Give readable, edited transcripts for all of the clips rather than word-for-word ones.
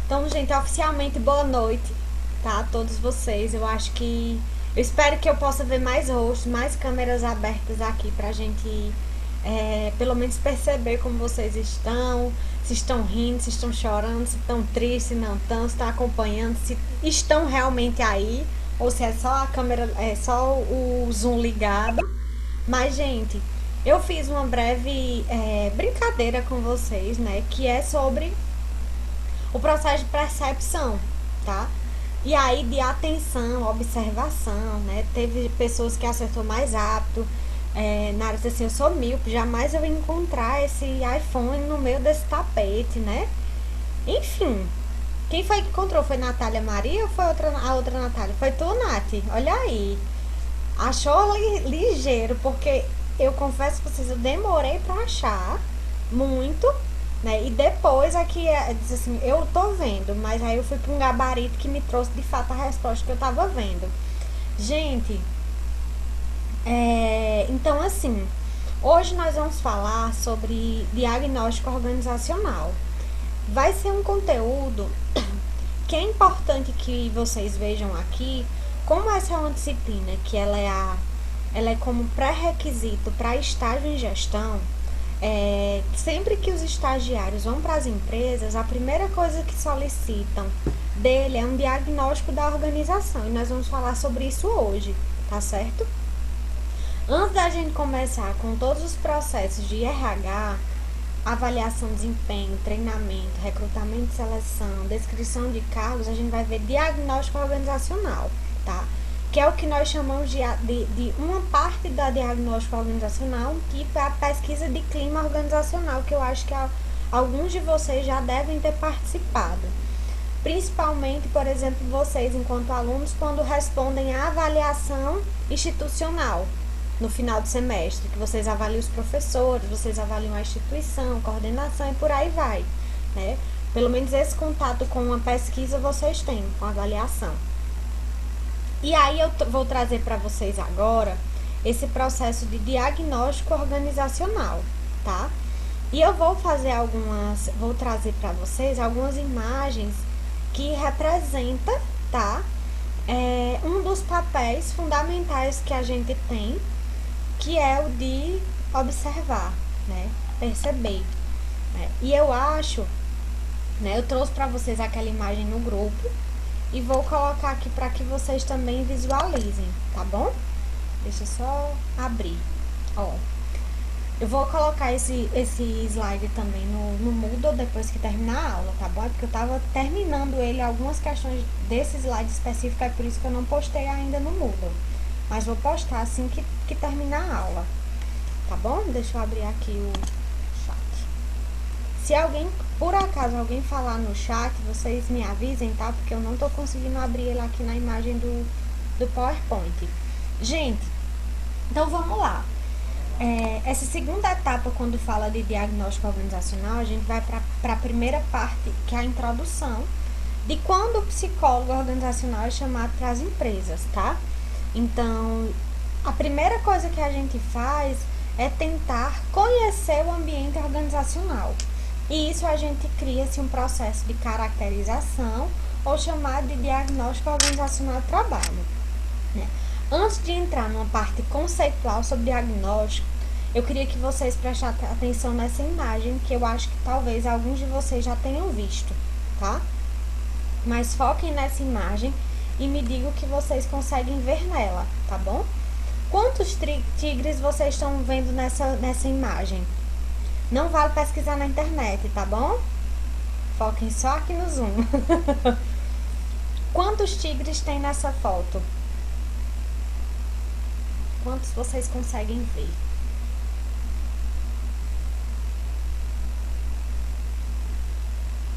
Então, gente, oficialmente boa noite, tá? A todos vocês. Eu espero que eu possa ver mais rostos, mais câmeras abertas aqui pra gente, pelo menos perceber como vocês estão, se estão rindo, se estão chorando, se estão tristes, se não estão, se estão acompanhando, se estão realmente aí, ou se é só a câmera, é só o zoom ligado. Mas, gente, eu fiz uma breve brincadeira com vocês, né? Que é sobre o processo de percepção, tá? E aí de atenção, observação, né? Teve pessoas que acertou mais rápido. Na área assim, eu sou míope, jamais eu ia encontrar esse iPhone no meio desse tapete, né? Enfim, quem foi que encontrou? Foi Natália Maria ou foi a outra Natália? Foi tu, Nath? Olha aí. Achou ligeiro, porque eu confesso pra vocês, eu demorei pra achar muito, né? E depois aqui diz assim, eu tô vendo, mas aí eu fui pra um gabarito que me trouxe de fato a resposta que eu tava vendo. Gente, então assim, hoje nós vamos falar sobre diagnóstico organizacional. Vai ser um conteúdo que é importante que vocês vejam aqui, como essa é uma disciplina que ela é como pré-requisito para estágio em gestão. Sempre que os estagiários vão para as empresas, a primeira coisa que solicitam dele é um diagnóstico da organização, e nós vamos falar sobre isso hoje, tá certo? Antes da gente começar com todos os processos de RH, avaliação de desempenho, treinamento, recrutamento e seleção, descrição de cargos, a gente vai ver diagnóstico organizacional, tá? Que é o que nós chamamos de uma parte da diagnóstico organizacional, um tipo é a pesquisa de clima organizacional, que eu acho que alguns de vocês já devem ter participado. Principalmente, por exemplo, vocês, enquanto alunos, quando respondem à avaliação institucional no final do semestre, que vocês avaliam os professores, vocês avaliam a instituição, coordenação e por aí vai, né? Pelo menos esse contato com uma pesquisa vocês têm, com a avaliação. E aí eu vou trazer para vocês agora esse processo de diagnóstico organizacional, tá? E eu vou trazer para vocês algumas imagens que representa, tá? Um dos papéis fundamentais que a gente tem, que é o de observar, né? Perceber, né? E eu acho, né? Eu trouxe para vocês aquela imagem no grupo e vou colocar aqui para que vocês também visualizem, tá bom? Deixa eu só abrir, ó. Eu vou colocar esse slide também no Moodle depois que terminar a aula, tá bom? É porque eu tava terminando ele, algumas questões desse slide específico, é por isso que eu não postei ainda no Moodle. Mas vou postar assim que terminar a aula, tá bom? Deixa eu abrir aqui o chat. Se alguém, por acaso, alguém falar no chat, vocês me avisem, tá? Porque eu não tô conseguindo abrir ele aqui na imagem do PowerPoint. Gente, então vamos lá. Essa segunda etapa, quando fala de diagnóstico organizacional, a gente vai para a primeira parte, que é a introdução de quando o psicólogo organizacional é chamado para as empresas, tá? Então, a primeira coisa que a gente faz é tentar conhecer o ambiente organizacional. E isso a gente cria-se um processo de caracterização ou chamado de diagnóstico organizacional de trabalho, né? Antes de entrar numa parte conceitual sobre diagnóstico, eu queria que vocês prestassem atenção nessa imagem, que eu acho que talvez alguns de vocês já tenham visto, tá? Mas foquem nessa imagem e me digam o que vocês conseguem ver nela, tá bom? Quantos tigres vocês estão vendo nessa imagem? Não vale pesquisar na internet, tá bom? Foquem só aqui no zoom. Quantos tigres tem nessa foto? Quantos vocês conseguem ver?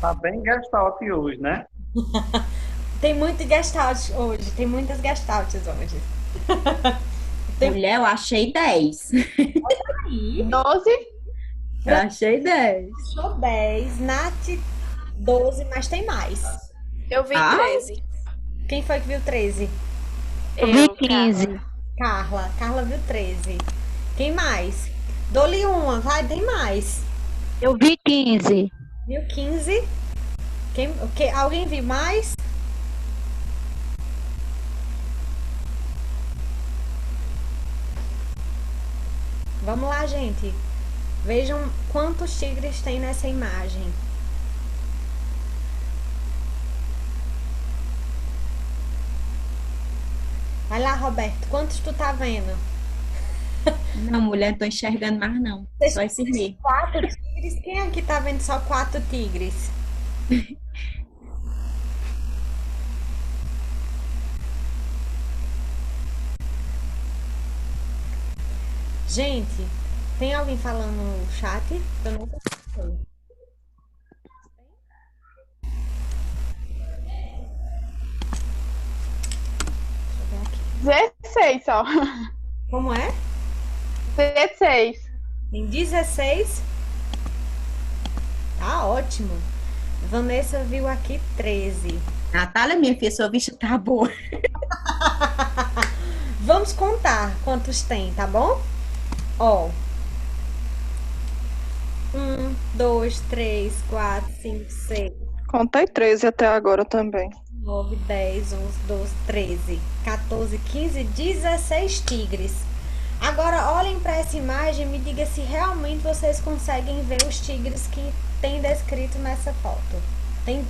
Tá bem gestalt hoje, né? Tem muito gestalt hoje, tem muitas gestalts hoje. Tem Mulher, eu achei 10. aí, 12? Eu achei 10. puxou 10, Nath 12, mas tem mais. Eu vi Ah, 13. Quem foi que viu 13? Eu vi Eu, 15. Carla. Carla viu 13. Quem mais? Dou-lhe uma, vai, tem mais. Eu vi 15. Viu 15? Alguém viu mais? Vamos lá, gente. Vejam quantos tigres tem nessa imagem. Vai lá, Roberto. Quantos tu tá vendo? Não, mulher, não tô enxergando mais, não. Só esse meio. Quatro tigres? Quem aqui tá vendo só quatro tigres? Gente, tem alguém falando no chat? Eu não sei. Deixa eu ver aqui. 16 só. Como é? 16. Tem 16? Tá ótimo. Vanessa viu aqui 13. Natália, minha filha, sua vista tá boa. Vamos contar quantos tem, tá bom? Ó. 1, 2, 3, 4, 5, 6, Contei 13 até agora também. 9, 10, 11, 12, 13, 14, 15, 16 tigres. Agora olhem para essa imagem e me diga se realmente vocês conseguem ver os tigres que tem descrito nessa foto. Tem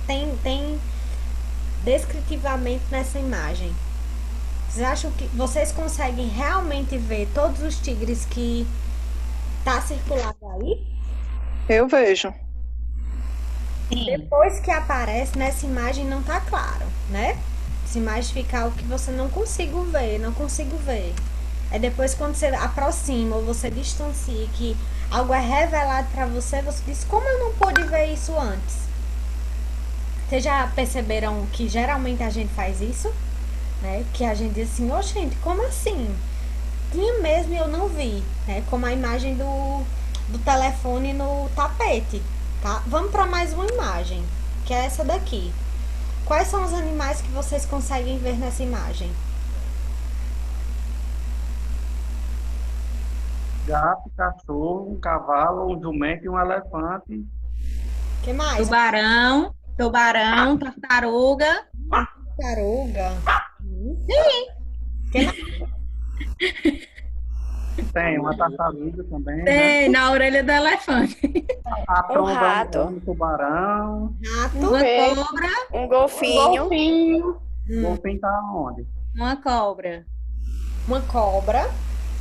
descritivamente nessa imagem. Vocês acham que vocês conseguem realmente ver todos os tigres que tá circulando aí? Eu vejo. Depois que aparece nessa imagem não tá claro, né? Essa imagem fica algo que você não consigo ver, não consigo ver. É depois quando você aproxima ou você distancia que algo é revelado para você, você diz, como eu não pude ver isso antes? Vocês já perceberam que geralmente a gente faz isso? Né? Que a gente diz assim, ô gente, como assim? Tinha mesmo e eu não vi, né? Como a imagem do telefone no tapete, tá? Vamos para mais uma imagem, que é essa daqui. Quais são os animais que vocês conseguem ver nessa imagem? Gato, cachorro, um cavalo, um jumento e um elefante. Que mais? Tubarão, tartaruga. Tartaruga. Que mais? Tem uma tartaruga também, né? Tem, na orelha do elefante. A tromba rato. um Rato. tubarão. Uma Peixe. cobra, Um golfinho. Golfinho. O golfinho tá onde? uma cobra. Uma cobra.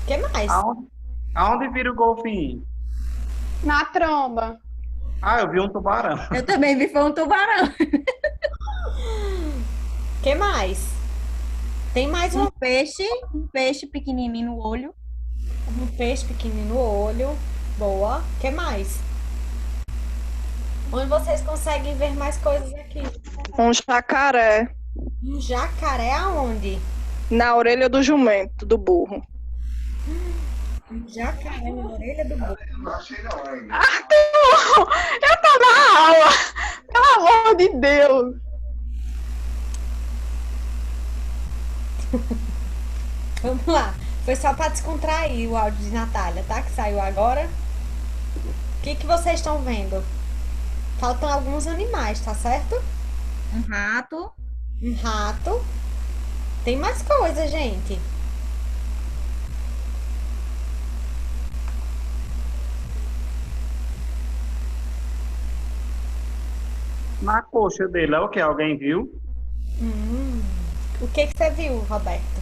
Que mais? Aonde vira o golfinho? Na tromba. Ah, eu vi um tubarão. Eu também vi, foi um tubarão. Que mais? Tem mais Um peixe pequenininho no olho. um peixe pequenininho no olho. Boa. Que mais? Onde vocês conseguem ver mais coisas aqui? Um jacaré. Um jacaré aonde? Na orelha do jumento, do burro. Um jacaré na orelha do burro. Arthur! Eu tô na aula! Pelo amor de Deus! Vamos lá. Foi só para descontrair o áudio de Natália, tá? Que saiu agora. O que vocês estão vendo? Faltam alguns animais, tá certo? Um rato. Um rato. Tem mais coisa, gente. Na coxa dele é o que? Alguém viu? O que você viu, Roberto?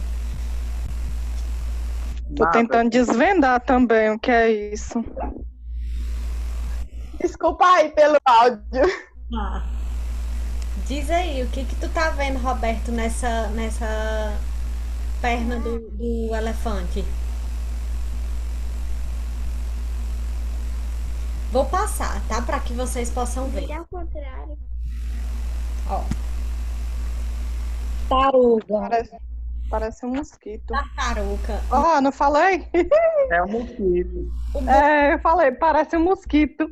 Tô Nada. tentando desvendar também o que é isso. Desculpa aí pelo áudio. Ah. Diz aí, o que tu tá vendo, Roberto, nessa perna do elefante? Vou passar, tá? Para que vocês possam ver. ao contrário. Ó. Taruga. Parece um mosquito. Tartaruga. Ah, não falei? É um mosquito. É, eu falei, parece um mosquito.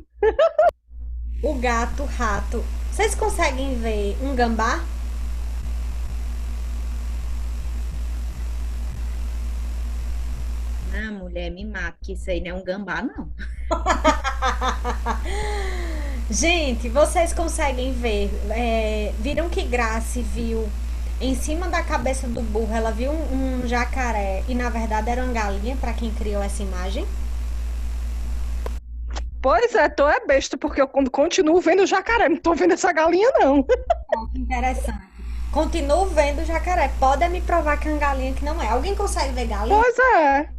O gato, o rato. Vocês conseguem ver um gambá? Ah, mulher, me mata, que isso aí não é um gambá, não. Gente, vocês conseguem ver? Viram que Grace viu em cima da cabeça do burro, ela viu um jacaré e na verdade era uma galinha, para quem criou essa imagem? Pois é, tu é besta, porque eu continuo vendo o jacaré, não tô vendo essa galinha, não. Que interessante. Continuo vendo o jacaré. Pode me provar que é uma galinha que não é. Alguém consegue ver galinha? Pois é.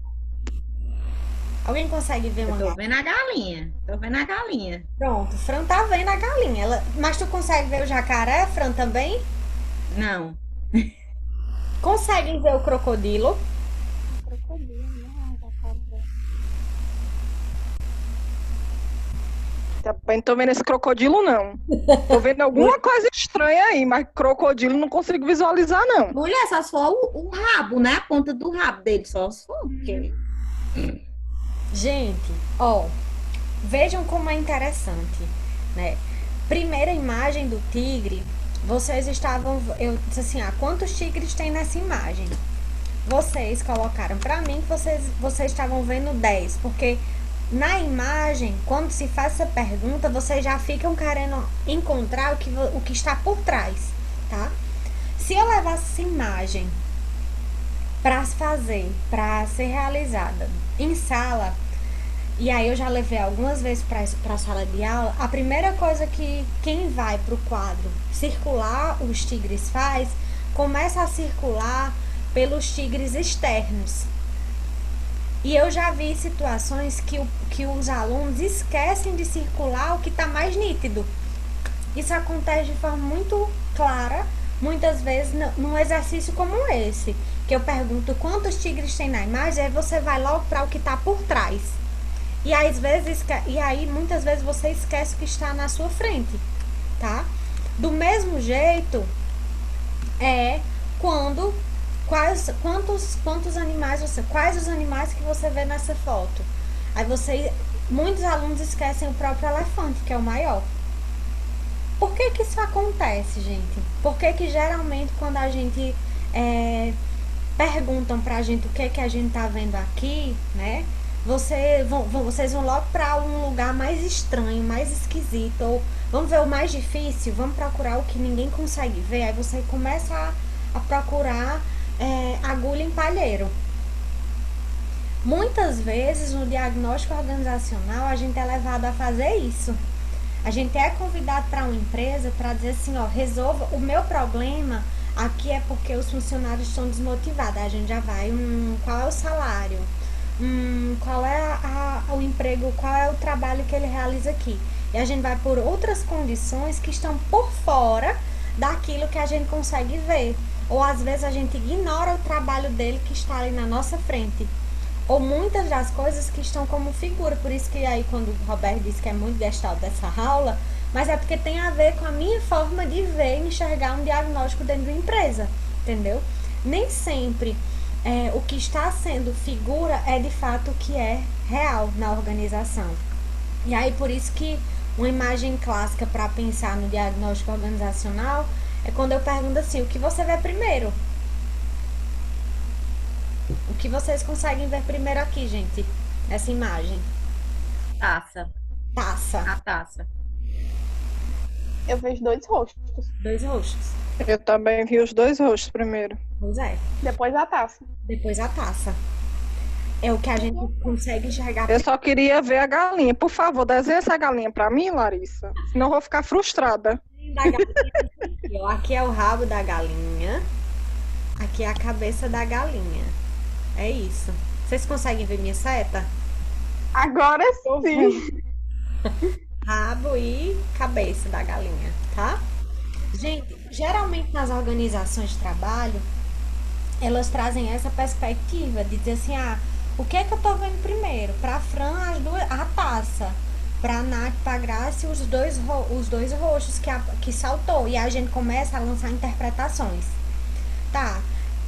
Alguém consegue ver uma Tô galinha? vendo a galinha. Tô vendo a galinha. Pronto, Fran tá vendo a galinha. Mas tu consegue ver o jacaré, Fran, também? Não. Conseguem ver o crocodilo? Também não tô vendo esse crocodilo, não. Tô vendo alguma coisa estranha aí, mas crocodilo não consigo visualizar, não. Mulher, só se for o rabo, né? A ponta do rabo dele, só se for. Porque... Gente, ó, vejam como é interessante, né? Primeira imagem do tigre, vocês estavam, eu disse assim, quantos tigres tem nessa imagem? Vocês colocaram pra mim que vocês estavam vendo 10, porque na imagem, quando se faz essa pergunta, vocês já ficam querendo encontrar o que está por trás, tá? Se eu levasse essa imagem para ser realizada em sala, e aí eu já levei algumas vezes para a sala de aula, a primeira coisa que quem vai para o quadro circular os tigres faz, começa a circular pelos tigres externos. E eu já vi situações que os alunos esquecem de circular o que está mais nítido. Isso acontece de forma muito clara, muitas vezes num exercício como esse, que eu pergunto quantos tigres tem na imagem, aí você vai logo para o que está por trás. E aí muitas vezes você esquece o que está na sua frente, tá? Do mesmo jeito quais os animais que você vê nessa foto. Aí muitos alunos esquecem o próprio elefante, que é o maior. Por que isso acontece, gente? Por que geralmente quando a gente perguntam pra gente o que a gente tá vendo aqui, né? Vocês vão logo para um lugar mais estranho, mais esquisito, ou vamos ver o mais difícil, vamos procurar o que ninguém consegue ver, aí você começa a procurar agulha em palheiro. Muitas vezes no diagnóstico organizacional a gente é levado a fazer isso. A gente é convidado para uma empresa para dizer assim, ó, resolva o meu problema aqui é porque os funcionários estão desmotivados. Aí a gente já vai, qual é o salário? Qual é o emprego, qual é o trabalho que ele realiza aqui? E a gente vai por outras condições que estão por fora daquilo que a gente consegue ver. Ou às vezes a gente ignora o trabalho dele que está ali na nossa frente. Ou muitas das coisas que estão como figura. Por isso que aí quando o Roberto disse que é muito gestalt dessa aula, mas é porque tem a ver com a minha forma de ver e enxergar um diagnóstico dentro de uma empresa, entendeu? Nem sempre o que está sendo figura é de fato o que é real na organização. E aí por isso que uma imagem clássica para pensar no diagnóstico organizacional é quando eu pergunto assim, o que você vê primeiro? O que vocês conseguem ver primeiro aqui, gente? Nessa imagem. Taça. Taça. A taça. Eu vejo 2 rostos. 2 rostos. Eu também vi os 2 rostos primeiro. Pois é. Depois a taça. Depois a taça. É o que a gente consegue enxergar. Eu só queria ver a galinha. Por favor, desenha essa galinha pra mim, Larissa. Senão eu vou ficar frustrada. Da galinha. Aqui é o rabo da galinha. Aqui é a cabeça da galinha. É isso. Vocês conseguem ver minha seta? Agora sim. Rabo e cabeça da galinha, tá? Gente, geralmente nas organizações de trabalho, elas trazem essa perspectiva de dizer assim, o que é que eu tô vendo primeiro? Pra Fran, a taça. Pra Nath, pra Grace, os dois roxos que saltou. E aí a gente começa a lançar interpretações. Tá,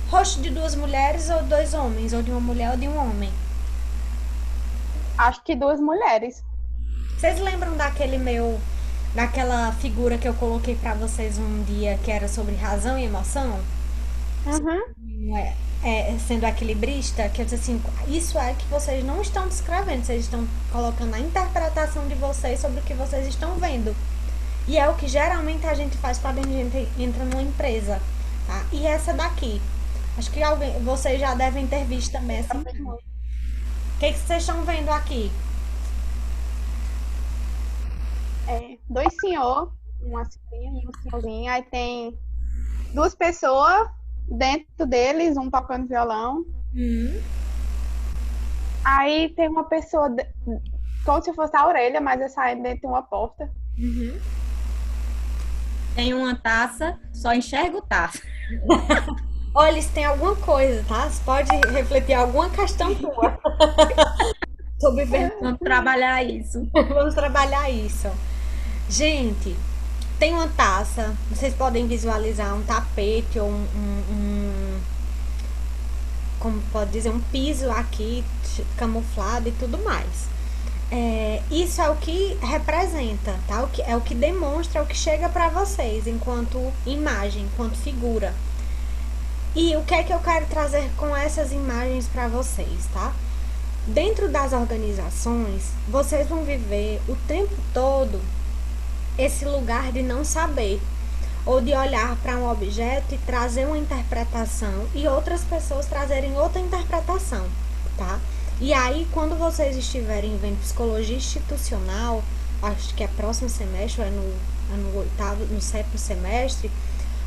rosto de 2 mulheres ou 2 homens? Ou de uma mulher ou de um homem? Acho que 2 mulheres. Vocês lembram daquela figura que eu coloquei pra vocês um dia que era sobre razão e emoção? Uhum. sendo equilibrista, que eu disse assim, isso é que vocês não estão descrevendo, vocês estão colocando a interpretação de vocês sobre o que vocês estão vendo. E é o que geralmente a gente faz quando a gente entra numa empresa, tá? E essa daqui, acho que vocês já devem ter visto também essa imagem. O que vocês estão vendo aqui? Dois senhor, uma senhorinha e um senhorzinho. Aí tem duas pessoas dentro deles, um tocando violão. Aí tem uma pessoa como se fosse a orelha, mas é saindo dentro de uma porta. Tem uma taça, só enxergo taça. Olha, eles têm alguma coisa, tá? Você pode refletir alguma questão tua. Sobre Vamos trabalhar isso. Vamos trabalhar isso. Gente, tem uma taça. Vocês podem visualizar um tapete ou como pode dizer, um piso aqui camuflado e tudo mais. Isso é o que representa, tá? É o que demonstra, é o que chega para vocês enquanto imagem, enquanto figura. E o que é que eu quero trazer com essas imagens para vocês, tá? Dentro das organizações, vocês vão viver o tempo todo esse lugar de não saber, ou de olhar para um objeto e trazer uma interpretação e outras pessoas trazerem outra interpretação, tá? E aí, quando vocês estiverem vendo psicologia institucional, acho que é próximo semestre, é no oitavo, no sétimo semestre,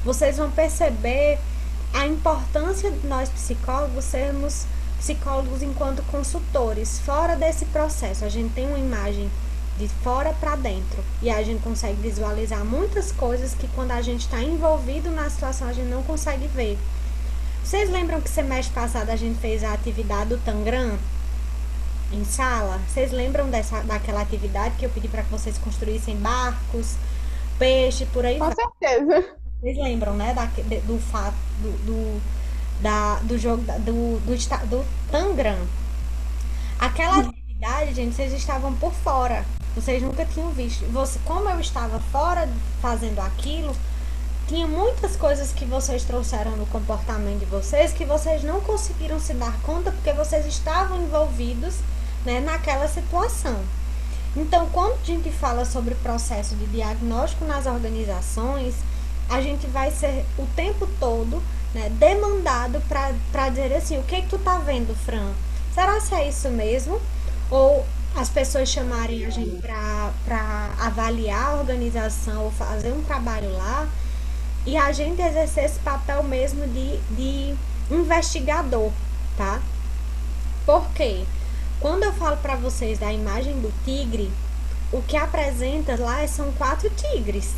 vocês vão perceber a importância de nós psicólogos sermos psicólogos enquanto consultores. Fora desse processo, a gente tem uma imagem de fora para dentro e a gente consegue visualizar muitas coisas que quando a gente está envolvido na situação a gente não consegue ver. Vocês lembram que semestre passado a gente fez a atividade do Tangram em sala? Vocês lembram daquela atividade que eu pedi para que vocês construíssem barcos, peixe, por aí? Com certeza. Vocês lembram, né, do fato do jogo do Tangram? Aquela atividade, gente, vocês estavam por fora. Vocês nunca tinham visto. Como eu estava fora fazendo aquilo, tinha muitas coisas que vocês trouxeram no comportamento de vocês que vocês não conseguiram se dar conta porque vocês estavam envolvidos, né, naquela situação. Então, quando a gente fala sobre o processo de diagnóstico nas organizações, a gente vai ser o tempo todo, né, demandado para dizer assim, o que tu tá vendo, Fran? Será que é isso mesmo? Ou as pessoas chamarem a gente para avaliar a organização ou fazer um trabalho lá e a gente exercer esse papel mesmo de investigador, tá? Por quê? Quando eu falo para vocês da imagem do tigre, o que apresenta lá são 4 tigres.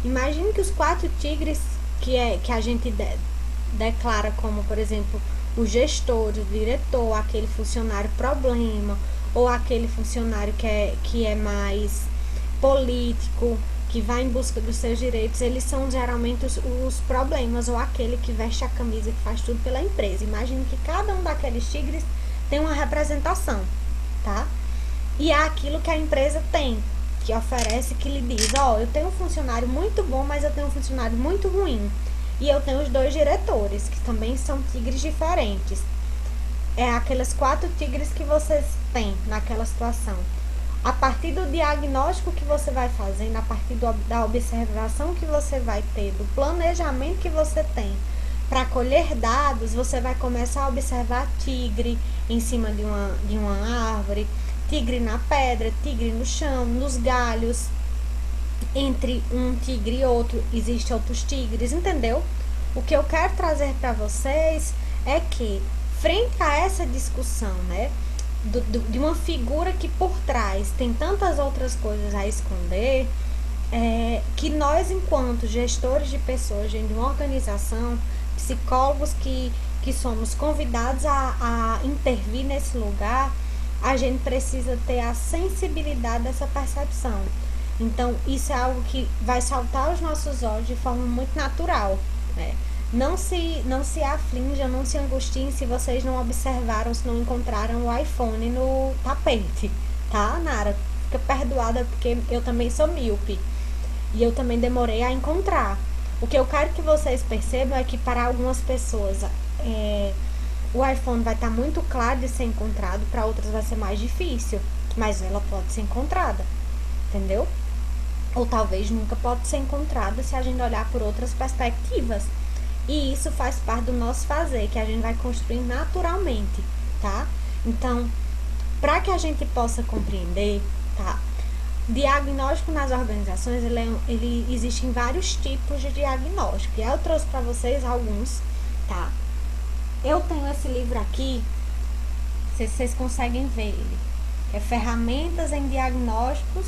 Imagine que os 4 tigres que a gente declara como, por exemplo, o gestor, o diretor, aquele funcionário problema, ou aquele funcionário que é mais político, que vai em busca dos seus direitos, eles são geralmente os problemas, ou aquele que veste a camisa, que faz tudo pela empresa. Imagine que cada um daqueles tigres tem uma representação, tá? E é aquilo que a empresa tem, que oferece, que lhe diz, eu tenho um funcionário muito bom, mas eu tenho um funcionário muito ruim. E eu tenho os 2 diretores, que também são tigres diferentes. É aqueles 4 tigres que vocês têm naquela situação. A partir do diagnóstico que você vai fazendo, a partir da observação que você vai ter, do planejamento que você tem para colher dados, você vai começar a observar tigre em cima de uma árvore, tigre na pedra, tigre no chão, nos galhos. Entre um tigre e outro, existem outros tigres, entendeu? O que eu quero trazer para vocês é que, frente a essa discussão, né, de uma figura que por trás tem tantas outras coisas a esconder, que nós, enquanto gestores de pessoas dentro de uma organização, psicólogos que somos convidados a intervir nesse lugar, a gente precisa ter a sensibilidade dessa percepção. Então, isso é algo que vai saltar aos nossos olhos de forma muito natural, né? Não se aflinjam, não se angustiem se vocês não observaram, se não encontraram o iPhone no tapete, tá, Nara? Fica perdoada, porque eu também sou míope. E eu também demorei a encontrar. O que eu quero que vocês percebam é que para algumas pessoas o iPhone vai estar muito claro de ser encontrado, para outras vai ser mais difícil, mas ela pode ser encontrada, entendeu? Ou talvez nunca pode ser encontrada se a gente olhar por outras perspectivas. E isso faz parte do nosso fazer, que a gente vai construir naturalmente, tá? Então, para que a gente possa compreender, tá? Diagnóstico nas organizações, ele existe em vários tipos de diagnóstico. E aí eu trouxe para vocês alguns, tá? Eu tenho esse livro aqui, não sei se vocês conseguem ver ele, que é Ferramentas em Diagnósticos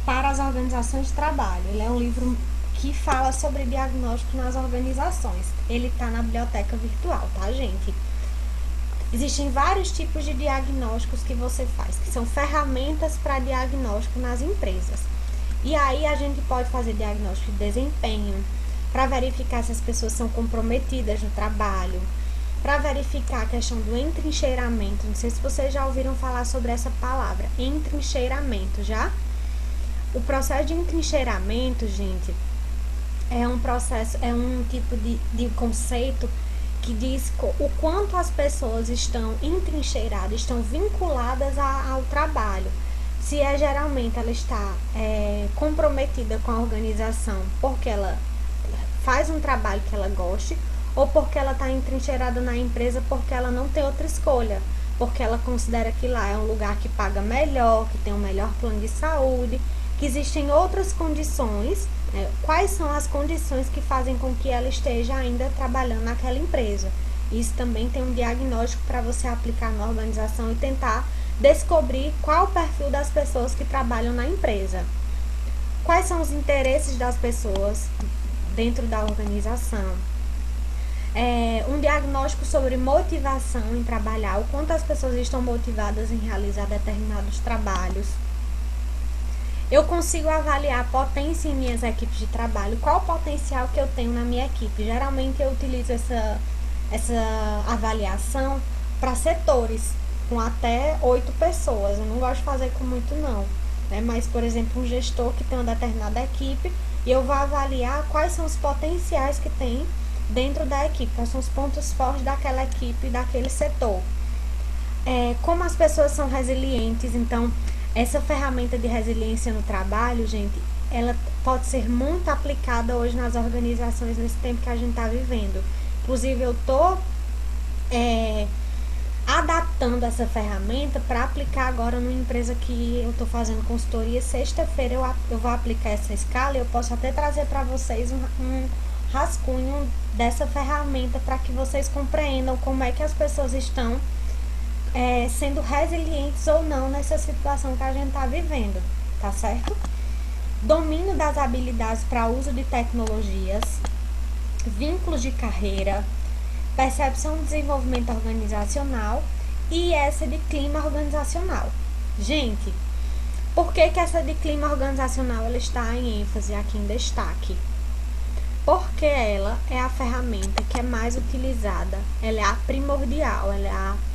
para as Organizações de Trabalho. Ele é um livro que fala sobre diagnóstico nas organizações. Ele está na biblioteca virtual, tá, gente? Existem vários tipos de diagnósticos que você faz, que são ferramentas para diagnóstico nas empresas. E aí a gente pode fazer diagnóstico de desempenho, para verificar se as pessoas são comprometidas no trabalho, para verificar a questão do entrincheiramento. Não sei se vocês já ouviram falar sobre essa palavra, entrincheiramento, já? O processo de entrincheiramento, gente, é um processo, é um tipo de conceito que diz o quanto as pessoas estão entrincheiradas, estão vinculadas ao trabalho. Se geralmente ela está comprometida com a organização porque ela faz um trabalho que ela goste, ou porque ela está entrincheirada na empresa porque ela não tem outra escolha, porque ela considera que lá é um lugar que paga melhor, que tem um melhor plano de saúde, que existem outras condições. Quais são as condições que fazem com que ela esteja ainda trabalhando naquela empresa? Isso também tem um diagnóstico para você aplicar na organização e tentar descobrir qual o perfil das pessoas que trabalham na empresa. Quais são os interesses das pessoas dentro da organização? Um diagnóstico sobre motivação em trabalhar, o quanto as pessoas estão motivadas em realizar determinados trabalhos. Eu consigo avaliar a potência em minhas equipes de trabalho, qual o potencial que eu tenho na minha equipe. Geralmente eu utilizo essa avaliação para setores, com até 8 pessoas. Eu não gosto de fazer com muito não, né? Mas, por exemplo, um gestor que tem uma determinada equipe, e eu vou avaliar quais são os potenciais que tem dentro da equipe, quais são os pontos fortes daquela equipe, daquele setor. Como as pessoas são resilientes. Então, essa ferramenta de resiliência no trabalho, gente, ela pode ser muito aplicada hoje nas organizações nesse tempo que a gente está vivendo. Inclusive, eu estou adaptando essa ferramenta para aplicar agora numa empresa que eu estou fazendo consultoria. Sexta-feira eu vou aplicar essa escala e eu posso até trazer para vocês um rascunho dessa ferramenta para que vocês compreendam como é que as pessoas estão sendo resilientes ou não nessa situação que a gente está vivendo, tá certo? Domínio das habilidades para uso de tecnologias, vínculos de carreira, percepção de desenvolvimento organizacional e essa de clima organizacional. Gente, por que essa de clima organizacional ela está em ênfase aqui em destaque? Porque ela é a ferramenta que é mais utilizada, ela é a primordial, ela é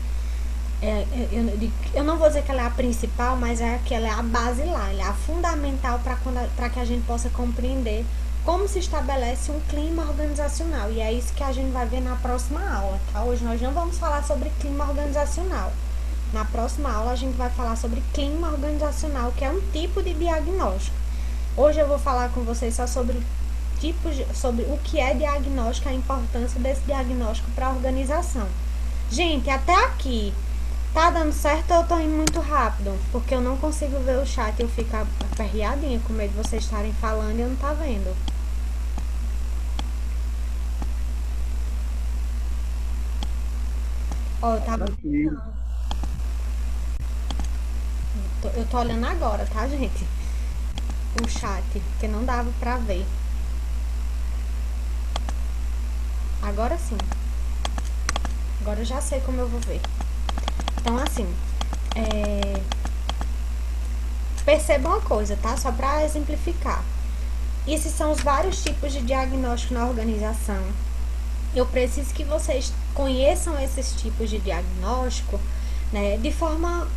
eu não vou dizer que ela é a principal, mas que ela é a base lá, ela é a fundamental para que a gente possa compreender como se estabelece um clima organizacional. E é isso que a gente vai ver na próxima aula, tá? Hoje nós não vamos falar sobre clima organizacional. Na próxima aula a gente vai falar sobre clima organizacional, que é um tipo de diagnóstico. Hoje eu vou falar com vocês só sobre sobre o que é diagnóstico, a importância desse diagnóstico para a organização. Gente, até aqui tá dando certo ou eu tô indo muito rápido? Porque eu não consigo ver o chat e eu fico aperreadinha com medo de vocês estarem falando e eu não tá vendo. Ó, eu tava... Eu tô olhando agora, tá, gente? O chat, porque não dava pra ver. Agora sim. Agora eu já sei como eu vou ver. Então, assim, percebam uma coisa, tá? Só para exemplificar. Esses são os vários tipos de diagnóstico na organização. Eu preciso que vocês conheçam esses tipos de diagnóstico, né, de forma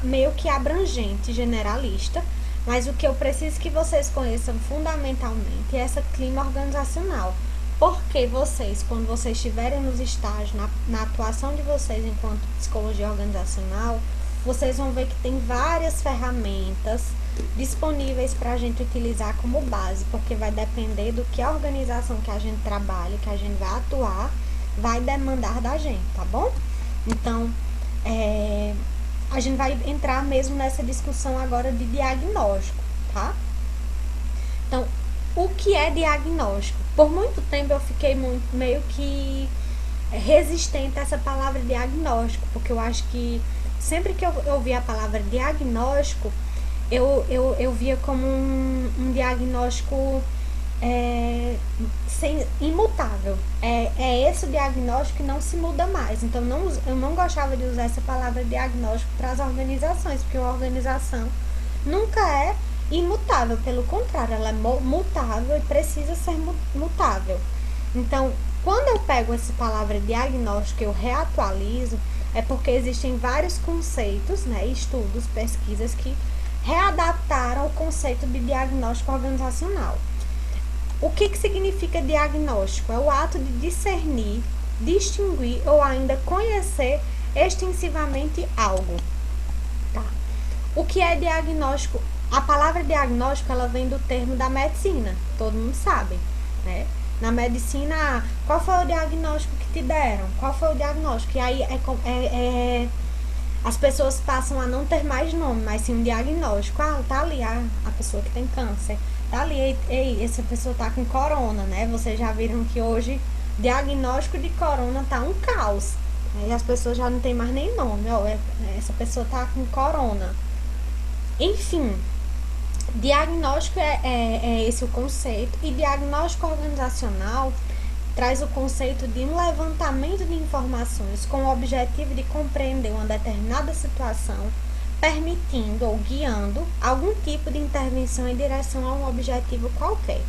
meio que abrangente, generalista, mas o que eu preciso que vocês conheçam fundamentalmente é essa clima organizacional. Porque vocês, quando vocês estiverem nos estágios, na atuação de vocês enquanto psicologia organizacional, vocês vão ver que tem várias ferramentas disponíveis para a gente utilizar como base, porque vai depender do que a organização que a gente trabalha, que a gente vai atuar, vai demandar da gente, tá bom? Então, a gente vai entrar mesmo nessa discussão agora de diagnóstico, tá? Então, o que é diagnóstico? Por muito tempo eu fiquei meio que resistente a essa palavra diagnóstico, porque eu acho que sempre que eu ouvia a palavra diagnóstico, eu via como um diagnóstico imutável. É esse o diagnóstico que não se muda mais. Então, eu não gostava de usar essa palavra diagnóstico para as organizações, porque a organização nunca é imutável, pelo contrário, ela é mutável e precisa ser mutável. Então, quando eu pego essa palavra diagnóstico e eu reatualizo, é porque existem vários conceitos, né, estudos, pesquisas que readaptaram o conceito de diagnóstico organizacional. O que significa diagnóstico? É o ato de discernir, distinguir ou ainda conhecer extensivamente algo. Tá? O que é diagnóstico? A palavra diagnóstico, ela vem do termo da medicina, todo mundo sabe, né? Na medicina, qual foi o diagnóstico que te deram? Qual foi o diagnóstico? E aí as pessoas passam a não ter mais nome, mas sim um diagnóstico. Ah, tá ali a pessoa que tem câncer. Tá ali, essa pessoa tá com corona, né? Vocês já viram que hoje diagnóstico de corona tá um caos. Né? E as pessoas já não tem mais nem nome. Ó, essa pessoa tá com corona. Enfim, diagnóstico é esse o conceito. E diagnóstico organizacional traz o conceito de um levantamento de informações com o objetivo de compreender uma determinada situação, permitindo ou guiando algum tipo de intervenção em direção a um objetivo qualquer.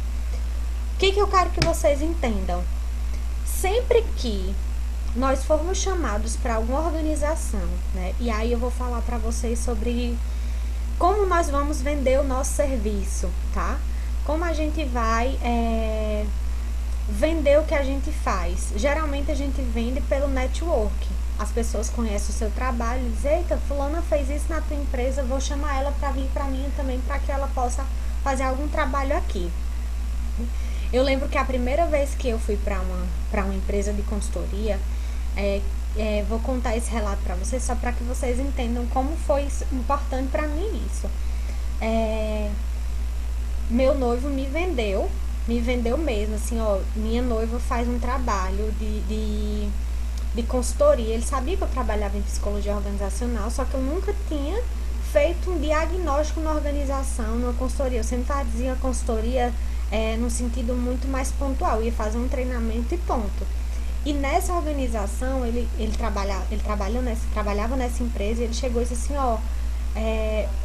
O que eu quero que vocês entendam? Sempre que nós formos chamados para alguma organização, né? E aí eu vou falar para vocês sobre como nós vamos vender o nosso serviço, tá? Como a gente vai vender o que a gente faz. Geralmente a gente vende pelo network. As pessoas conhecem o seu trabalho e dizem, eita, fulana fez isso na tua empresa, vou chamar ela para vir para mim também, para que ela possa fazer algum trabalho aqui. Eu lembro que a primeira vez que eu fui para uma empresa de consultoria, vou contar esse relato para vocês, só para que vocês entendam como foi importante para mim isso. Meu noivo me vendeu mesmo, assim, ó, minha noiva faz um trabalho de consultoria. Ele sabia que eu trabalhava em psicologia organizacional, só que eu nunca tinha feito um diagnóstico na organização, numa consultoria. Eu sempre fazia consultoria num sentido muito mais pontual, eu ia fazer um treinamento e ponto. E nessa organização, ele trabalhava nessa empresa, e ele chegou e disse assim, ó,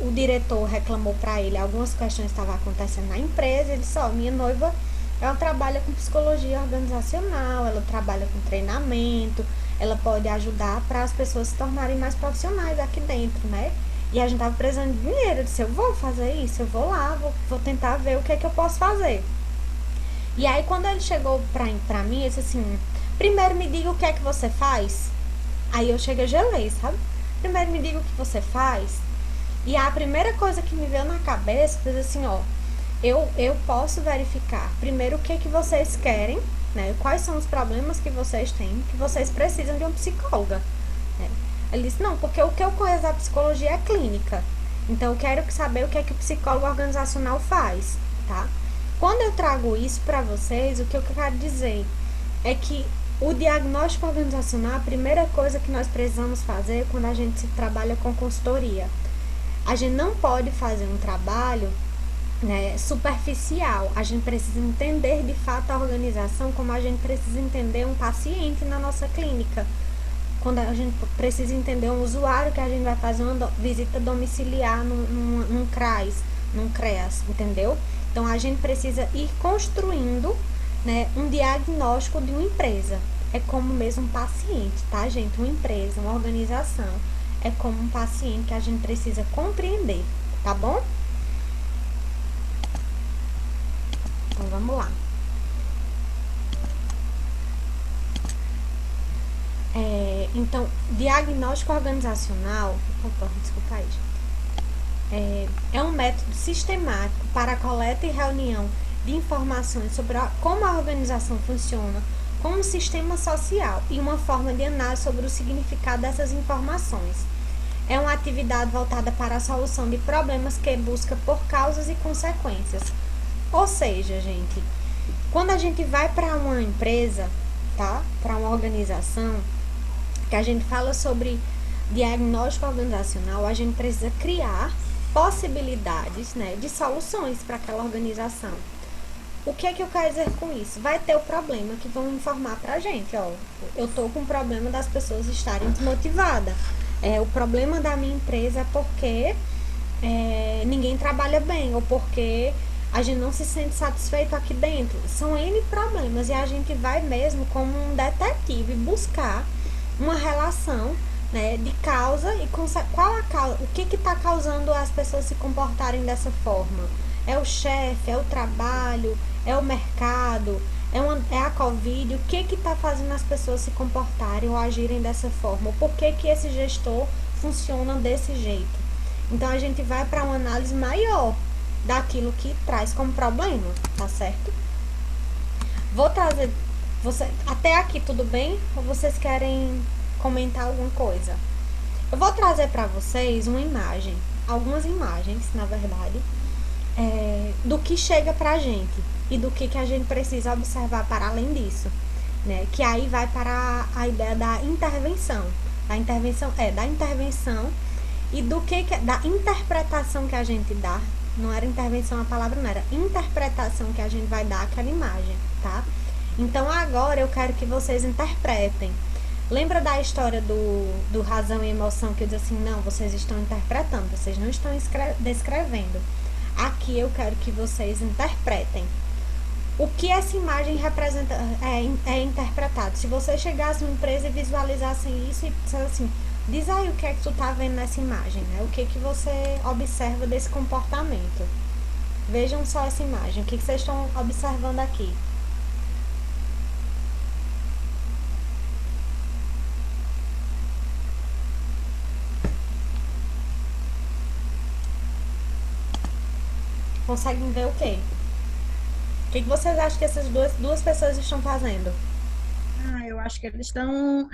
o diretor reclamou para ele, algumas questões estavam acontecendo na empresa, ele disse, ó, minha noiva, ela trabalha com psicologia organizacional, ela trabalha com treinamento, ela pode ajudar para as pessoas se tornarem mais profissionais aqui dentro, né? E a gente tava precisando de dinheiro, eu disse, eu vou fazer isso, eu vou lá, vou tentar ver o que é que eu posso fazer. E aí, quando ele chegou pra mim, ele disse assim, primeiro me diga o que é que você faz. Aí eu cheguei e gelei, sabe? Primeiro me diga o que você faz. E a primeira coisa que me veio na cabeça foi assim, ó, eu posso verificar primeiro o que é que vocês querem, né? Quais são os problemas que vocês têm, que vocês precisam de uma psicóloga. Né? Ele disse, não, porque o que eu conheço da psicologia é clínica. Então eu quero saber o que é que o psicólogo organizacional faz, tá? Quando eu trago isso para vocês, o que eu quero dizer é que o diagnóstico organizacional, a primeira coisa que nós precisamos fazer quando a gente trabalha com consultoria. A gente não pode fazer um trabalho, né, superficial. A gente precisa entender de fato a organização, como a gente precisa entender um paciente na nossa clínica. Quando a gente precisa entender um usuário que a gente vai fazer uma visita domiciliar num CRAS, num CREAS, entendeu? Então a gente precisa ir construindo, né, um diagnóstico de uma empresa. É como mesmo um paciente, tá, gente? Uma empresa, uma organização, é como um paciente que a gente precisa compreender, tá bom? Então vamos lá. Então, diagnóstico organizacional, opa, desculpa aí, gente. É um método sistemático para a coleta e reunião de informações sobre como a organização funciona como um sistema social e uma forma de análise sobre o significado dessas informações. É uma atividade voltada para a solução de problemas que busca por causas e consequências. Ou seja, gente, quando a gente vai para uma empresa, tá? Para uma organização, que a gente fala sobre diagnóstico organizacional, a gente precisa criar possibilidades, né, de soluções para aquela organização. O que é que eu quero dizer com isso? Vai ter o problema que vão informar pra gente, ó. Eu tô com o problema das pessoas estarem desmotivadas. O problema da minha empresa é porque ninguém trabalha bem, ou porque a gente não se sente satisfeito aqui dentro. São N problemas e a gente vai mesmo como um detetive buscar uma relação, né, de causa e qual a causa, o que está causando as pessoas se comportarem dessa forma. É o chefe, é o trabalho, é o mercado, é a Covid, o que está fazendo as pessoas se comportarem ou agirem dessa forma, por que esse gestor funciona desse jeito. Então a gente vai para uma análise maior daquilo que traz como problema, tá certo? Vou trazer, até aqui tudo bem? Ou vocês querem comentar alguma coisa? Eu vou trazer para vocês uma imagem, algumas imagens, na verdade, do que chega pra gente e do que a gente precisa observar para além disso, né? Que aí vai para a ideia da intervenção. Da intervenção e da interpretação que a gente dá. Não era intervenção a palavra, não era interpretação que a gente vai dar àquela imagem, tá? Então agora eu quero que vocês interpretem. Lembra da história do razão e emoção que eu disse assim, não, vocês estão interpretando, vocês não estão descrevendo. Aqui eu quero que vocês interpretem o que essa imagem representa, é interpretado. Se vocês chegassem numa empresa e visualizassem isso e dissessem assim, diz aí o que é que tu tá vendo nessa imagem, né? O que você observa desse comportamento. Vejam só essa imagem, o que vocês estão observando aqui. Conseguem ver o quê? O que vocês acham que essas duas pessoas estão fazendo? Eu acho que eles estão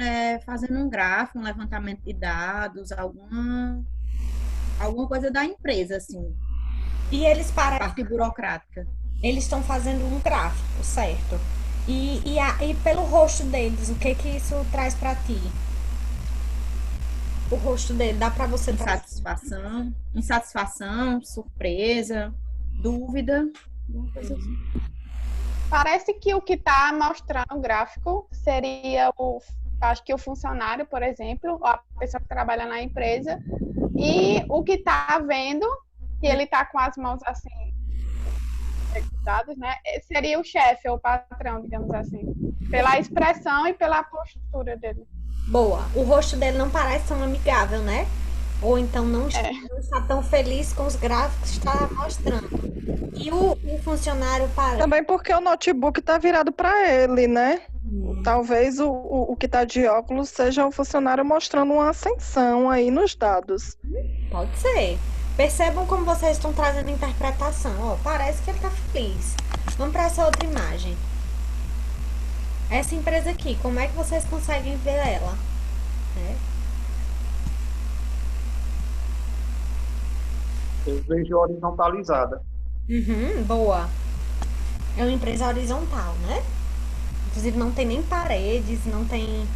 fazendo um gráfico, um levantamento de dados, alguma coisa da empresa, assim. E eles parecem... Parte burocrática. Eles estão fazendo um gráfico, certo? E pelo rosto deles, o que isso traz pra ti? O rosto dele, dá pra você... Insatisfação, surpresa, dúvida, alguma coisa assim. Parece que o que está mostrando o gráfico seria acho que o funcionário, por exemplo, ou a pessoa que trabalha na empresa, e o que está vendo, que ele está com as mãos assim, dados, né? Seria o chefe ou o patrão, digamos assim, pela expressão e pela postura dele. Boa. O rosto dele não parece tão amigável, né? Ou então não está tão feliz com os gráficos que está mostrando. E o funcionário parece... Também porque o notebook está virado para ele, né? Talvez o que está de óculos seja o funcionário mostrando uma ascensão aí nos dados. Pode ser. Percebam como vocês estão trazendo interpretação. Ó, parece que ele está feliz. Vamos para essa outra imagem. Essa empresa aqui, como é que vocês conseguem ver ela? Eu vejo horizontalizada. Boa. É uma empresa horizontal, né? Inclusive não tem nem paredes, não tem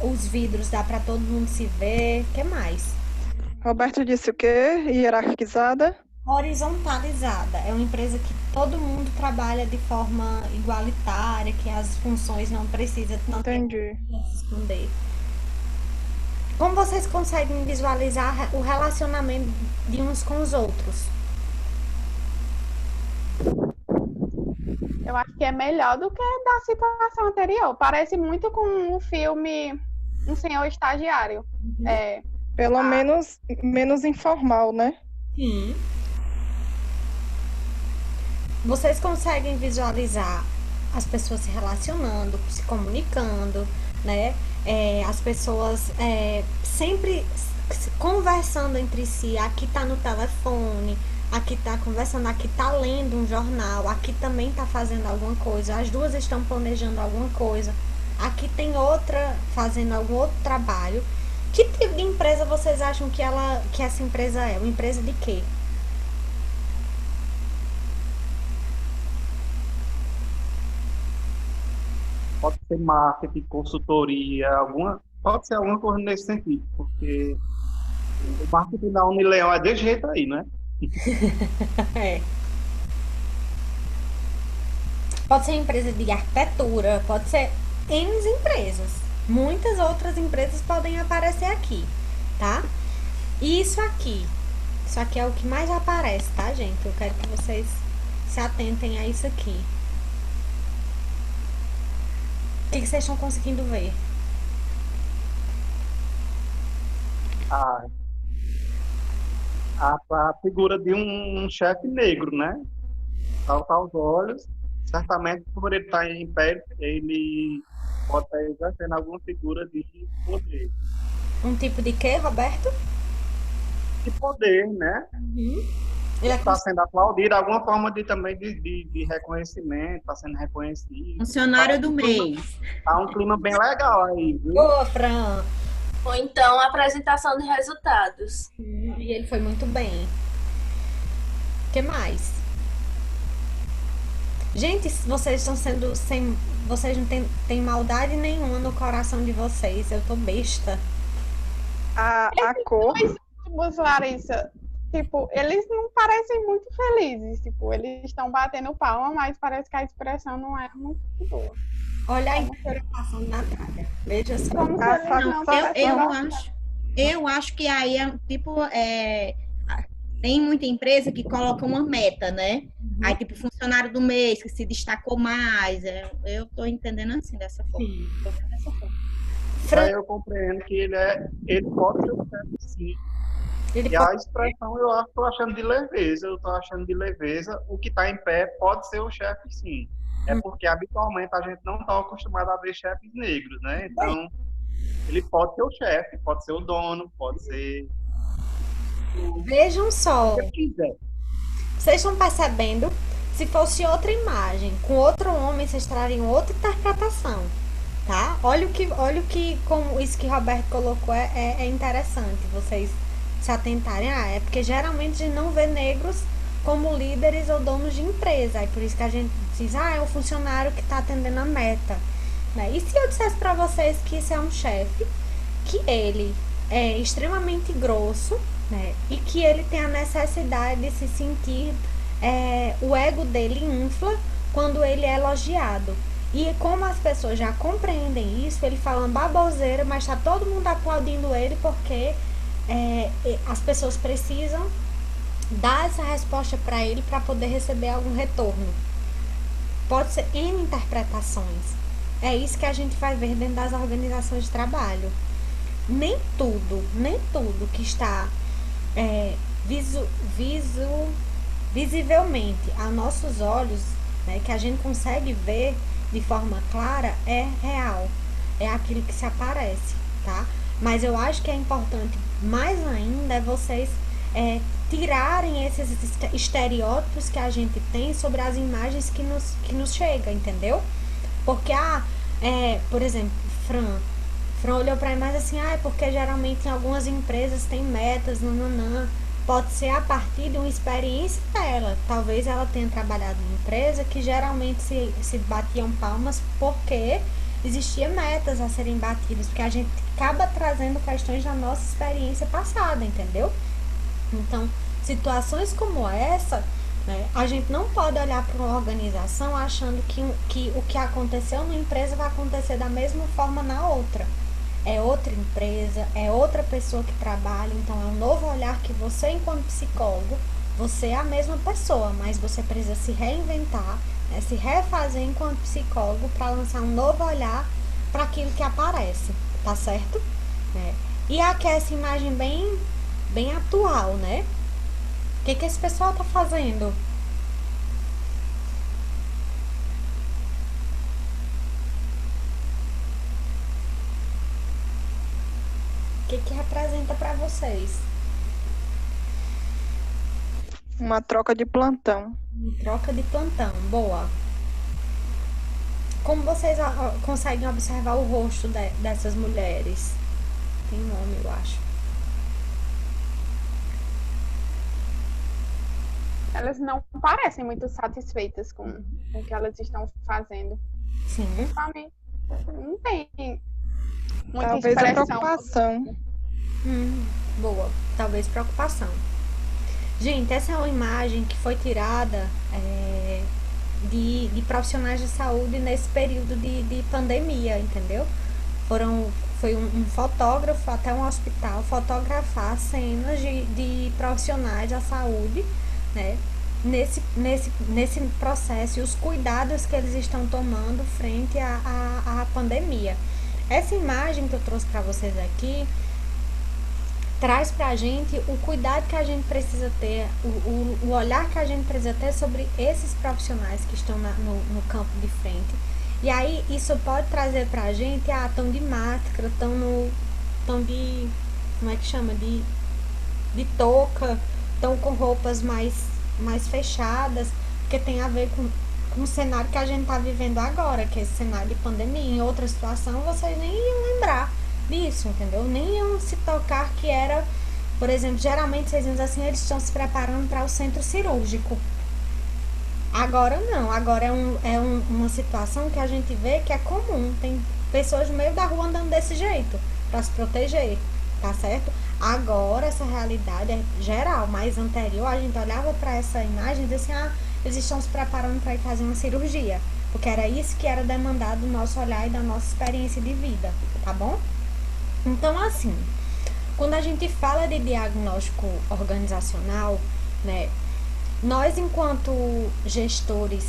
os vidros, dá para todo mundo se ver. O que mais? Roberto disse o quê? Hierarquizada? Horizontalizada. É uma empresa que todo mundo trabalha de forma igualitária, que as funções não precisam Entendi. se esconder. Como vocês conseguem visualizar o relacionamento de uns com os outros? Eu acho que é melhor do que da situação anterior. Parece muito com o filme Um Senhor Estagiário. Pelo menos informal, né? Sim. Vocês conseguem visualizar as pessoas se relacionando, se comunicando, né? As pessoas sempre conversando entre si. Aqui tá no telefone, aqui tá conversando, aqui tá lendo um jornal, aqui também tá fazendo alguma coisa, as duas estão planejando alguma coisa, aqui tem outra fazendo algum outro trabalho. Que tipo de empresa vocês acham que essa empresa é? Uma empresa de quê? Pode ser marketing, consultoria, pode ser alguma coisa nesse sentido, porque o marketing da Unileão é desse jeito aí, né? É. Pode ser empresa de arquitetura, pode ser N empresas. Muitas outras empresas podem aparecer aqui, tá? E isso aqui é o que mais aparece, tá, gente? Eu quero que vocês se atentem a isso aqui. O que vocês estão conseguindo ver? A, a figura de um chefe negro, né? Salta aos olhos, certamente por ele estar em pé, ele pode estar exercendo alguma figura de poder. Um tipo de quê, Roberto? De poder, né? Ele é Está sendo aplaudido, alguma forma também de reconhecimento, está sendo reconhecido. Funcionário do mês. Tá um clima bem legal aí, viu? Boa, Fran. Ou então a apresentação de resultados. E ele foi muito bem. O que mais? Gente, vocês estão sendo sem. Vocês não têm maldade nenhuma no coração de vocês. Eu tô besta. A cor. Mas, Larissa, tipo, eles não parecem muito felizes. Tipo, eles estão batendo palma, mas parece que a expressão não é muito boa. Olha a interpretação da Natália. Veja só. Como se eles não Eu acho que aí é tipo. Tem muita empresa que coloca uma meta, né? Aí, tipo, funcionário do mês que se destacou mais. Eu tô entendendo assim, dessa forma. Tô vendo dessa forma. Aí eu compreendo que ele pode ser um chefe, sim. Ele E a expressão eu estou achando de leveza, o que está em pé pode ser o chefe, sim. É porque habitualmente a gente não está acostumado a ver chefes negros, né? Então, ele pode ser o chefe, pode ser o dono, pode ser Vejam só. o que quiser. Vocês estão percebendo? Se fosse outra imagem, com outro homem, vocês trariam outra interpretação, tá? Olha o que como isso que Roberto colocou é interessante, vocês se atentarem. É porque geralmente a gente não vê negros como líderes ou donos de empresa. É por isso que a gente diz, é o funcionário que está atendendo a meta. Né? E se eu dissesse para vocês que isso é um chefe, que ele é extremamente grosso, né? E que ele tem a necessidade de se sentir, o ego dele infla quando ele é elogiado. E como as pessoas já compreendem isso, ele fala uma baboseira, mas tá todo mundo aplaudindo ele porque as pessoas precisam dar essa resposta para ele para poder receber algum retorno. Pode ser N interpretações. É isso que a gente vai ver dentro das organizações de trabalho. Nem tudo que está visivelmente a nossos olhos, né, que a gente consegue ver de forma clara, é real. É aquilo que se aparece, tá? Mas eu acho que é importante, mais ainda, vocês tirarem esses estereótipos que a gente tem sobre as imagens que nos chegam, entendeu? Porque, por exemplo, Fran olhou para a imagem assim, porque geralmente em algumas empresas tem metas, nananã. Pode ser a partir de uma experiência dela. Talvez ela tenha trabalhado em empresa que geralmente se batiam palmas porque existia metas a serem batidas, porque a gente acaba trazendo questões da nossa experiência passada, entendeu? Então, situações como essa, né, a gente não pode olhar para uma organização achando que o que aconteceu numa empresa vai acontecer da mesma forma na outra. É outra empresa, é outra pessoa que trabalha, então é um novo olhar que você, enquanto psicólogo, você é a mesma pessoa, mas você precisa se reinventar, né, se refazer enquanto psicólogo para lançar um novo olhar para aquilo que aparece, tá certo? E aqui é essa imagem bem atual, né? O que esse pessoal tá fazendo? vocês? Uma troca de plantão. Troca de plantão, boa. Como vocês conseguem observar o rosto dessas mulheres? Tem nome, eu acho. Elas não parecem muito satisfeitas com o que elas estão fazendo. Sim. Principalmente, não tem muita Talvez a expressão. preocupação. Boa. Talvez preocupação. Gente, essa é uma imagem que foi tirada de profissionais de saúde nesse período de pandemia, entendeu? Foi um fotógrafo até um hospital fotografar cenas de profissionais da saúde, né? Nesse processo e os cuidados que eles estão tomando frente à pandemia. Essa imagem que eu trouxe para vocês aqui traz pra gente o cuidado que a gente precisa ter, o olhar que a gente precisa ter sobre esses profissionais que estão no campo de frente. E aí isso pode trazer pra gente, tão de máscara, tão de, como é que chama, de touca, tão com roupas mais fechadas, porque tem a ver com o cenário que a gente tá vivendo agora, que é esse cenário de pandemia. Em outra situação, vocês nem iam lembrar disso, entendeu? Nem iam se tocar que era, por exemplo, geralmente vocês dizem assim, eles estão se preparando para o centro cirúrgico. Agora não, agora é uma situação que a gente vê que é comum, tem pessoas no meio da rua andando desse jeito, para se proteger, tá certo? Agora essa realidade é geral, mas anterior a gente olhava para essa imagem e dizia assim, eles estão se preparando para ir fazer uma cirurgia, porque era isso que era demandado do nosso olhar e da nossa experiência de vida, tá bom? Então, assim, quando a gente fala de diagnóstico organizacional, né, nós enquanto gestores,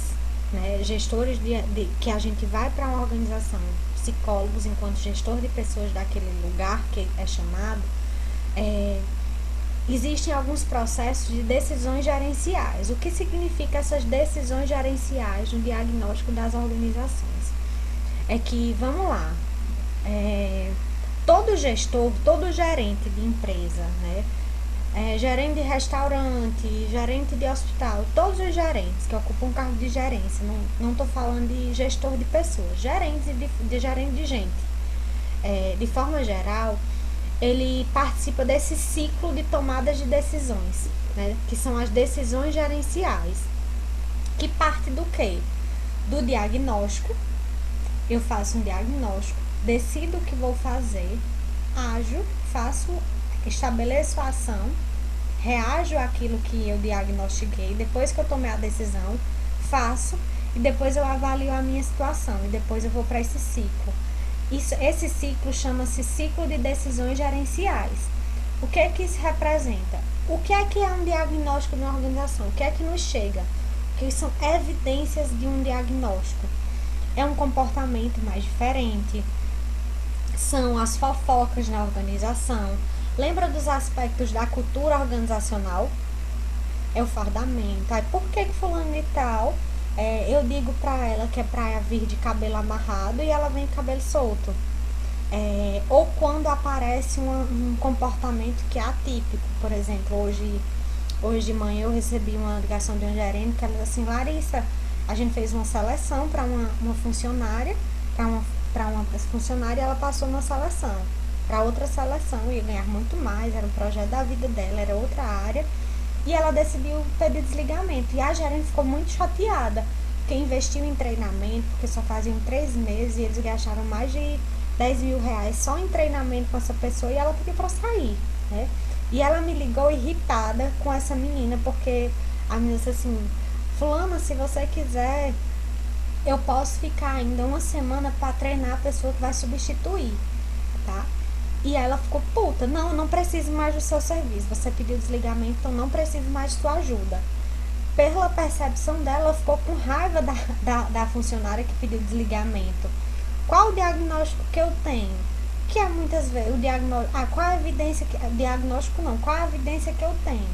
né, gestores que a gente vai para uma organização, psicólogos enquanto gestor de pessoas daquele lugar que é chamado, existem alguns processos de decisões gerenciais. O que significa essas decisões gerenciais no diagnóstico das organizações? É que, vamos lá, todo gestor, todo gerente de empresa, né? Gerente de restaurante, gerente de hospital, todos os gerentes que ocupam um cargo de gerência, não estou falando de gestor de pessoas, gerente de gente. De forma geral, ele participa desse ciclo de tomadas de decisões, né? Que são as decisões gerenciais, que parte do quê? Do diagnóstico. Eu faço um diagnóstico, decido o que vou fazer, ajo, estabeleço a ação, reajo àquilo que eu diagnostiquei, depois que eu tomei a decisão, faço e depois eu avalio a minha situação e depois eu vou para esse ciclo. Esse ciclo chama-se ciclo de decisões gerenciais. O que é que isso representa? O que é um diagnóstico de uma organização? O que é que nos chega? O que são evidências de um diagnóstico? É um comportamento mais diferente, são as fofocas na organização. Lembra dos aspectos da cultura organizacional? É o fardamento. Aí, por que fulano e tal, eu digo pra ela que é pra vir de cabelo amarrado e ela vem de cabelo solto? Ou quando aparece um comportamento que é atípico. Por exemplo, hoje de manhã eu recebi uma ligação de um gerente que ela disse assim, Larissa, a gente fez uma seleção para uma funcionária, para uma funcionária, ela passou numa seleção. Para outra seleção, ia ganhar muito mais, era um projeto da vida dela, era outra área, e ela decidiu pedir desligamento. E a gerente ficou muito chateada, porque investiu em treinamento, porque só faziam 3 meses, e eles gastaram mais de 10 mil reais só em treinamento com essa pessoa, e ela pediu para sair, né? E ela me ligou irritada com essa menina, porque a menina disse assim, fulana, se você quiser, eu posso ficar ainda uma semana para treinar a pessoa que vai substituir, tá? E ela ficou puta, não preciso mais do seu serviço, você pediu desligamento, então não preciso mais de sua ajuda. Pela percepção dela, ela ficou com raiva da funcionária que pediu desligamento. Qual o diagnóstico que eu tenho? Que é muitas vezes o diagnóstico, qual a evidência, diagnóstico não, qual a evidência que eu tenho?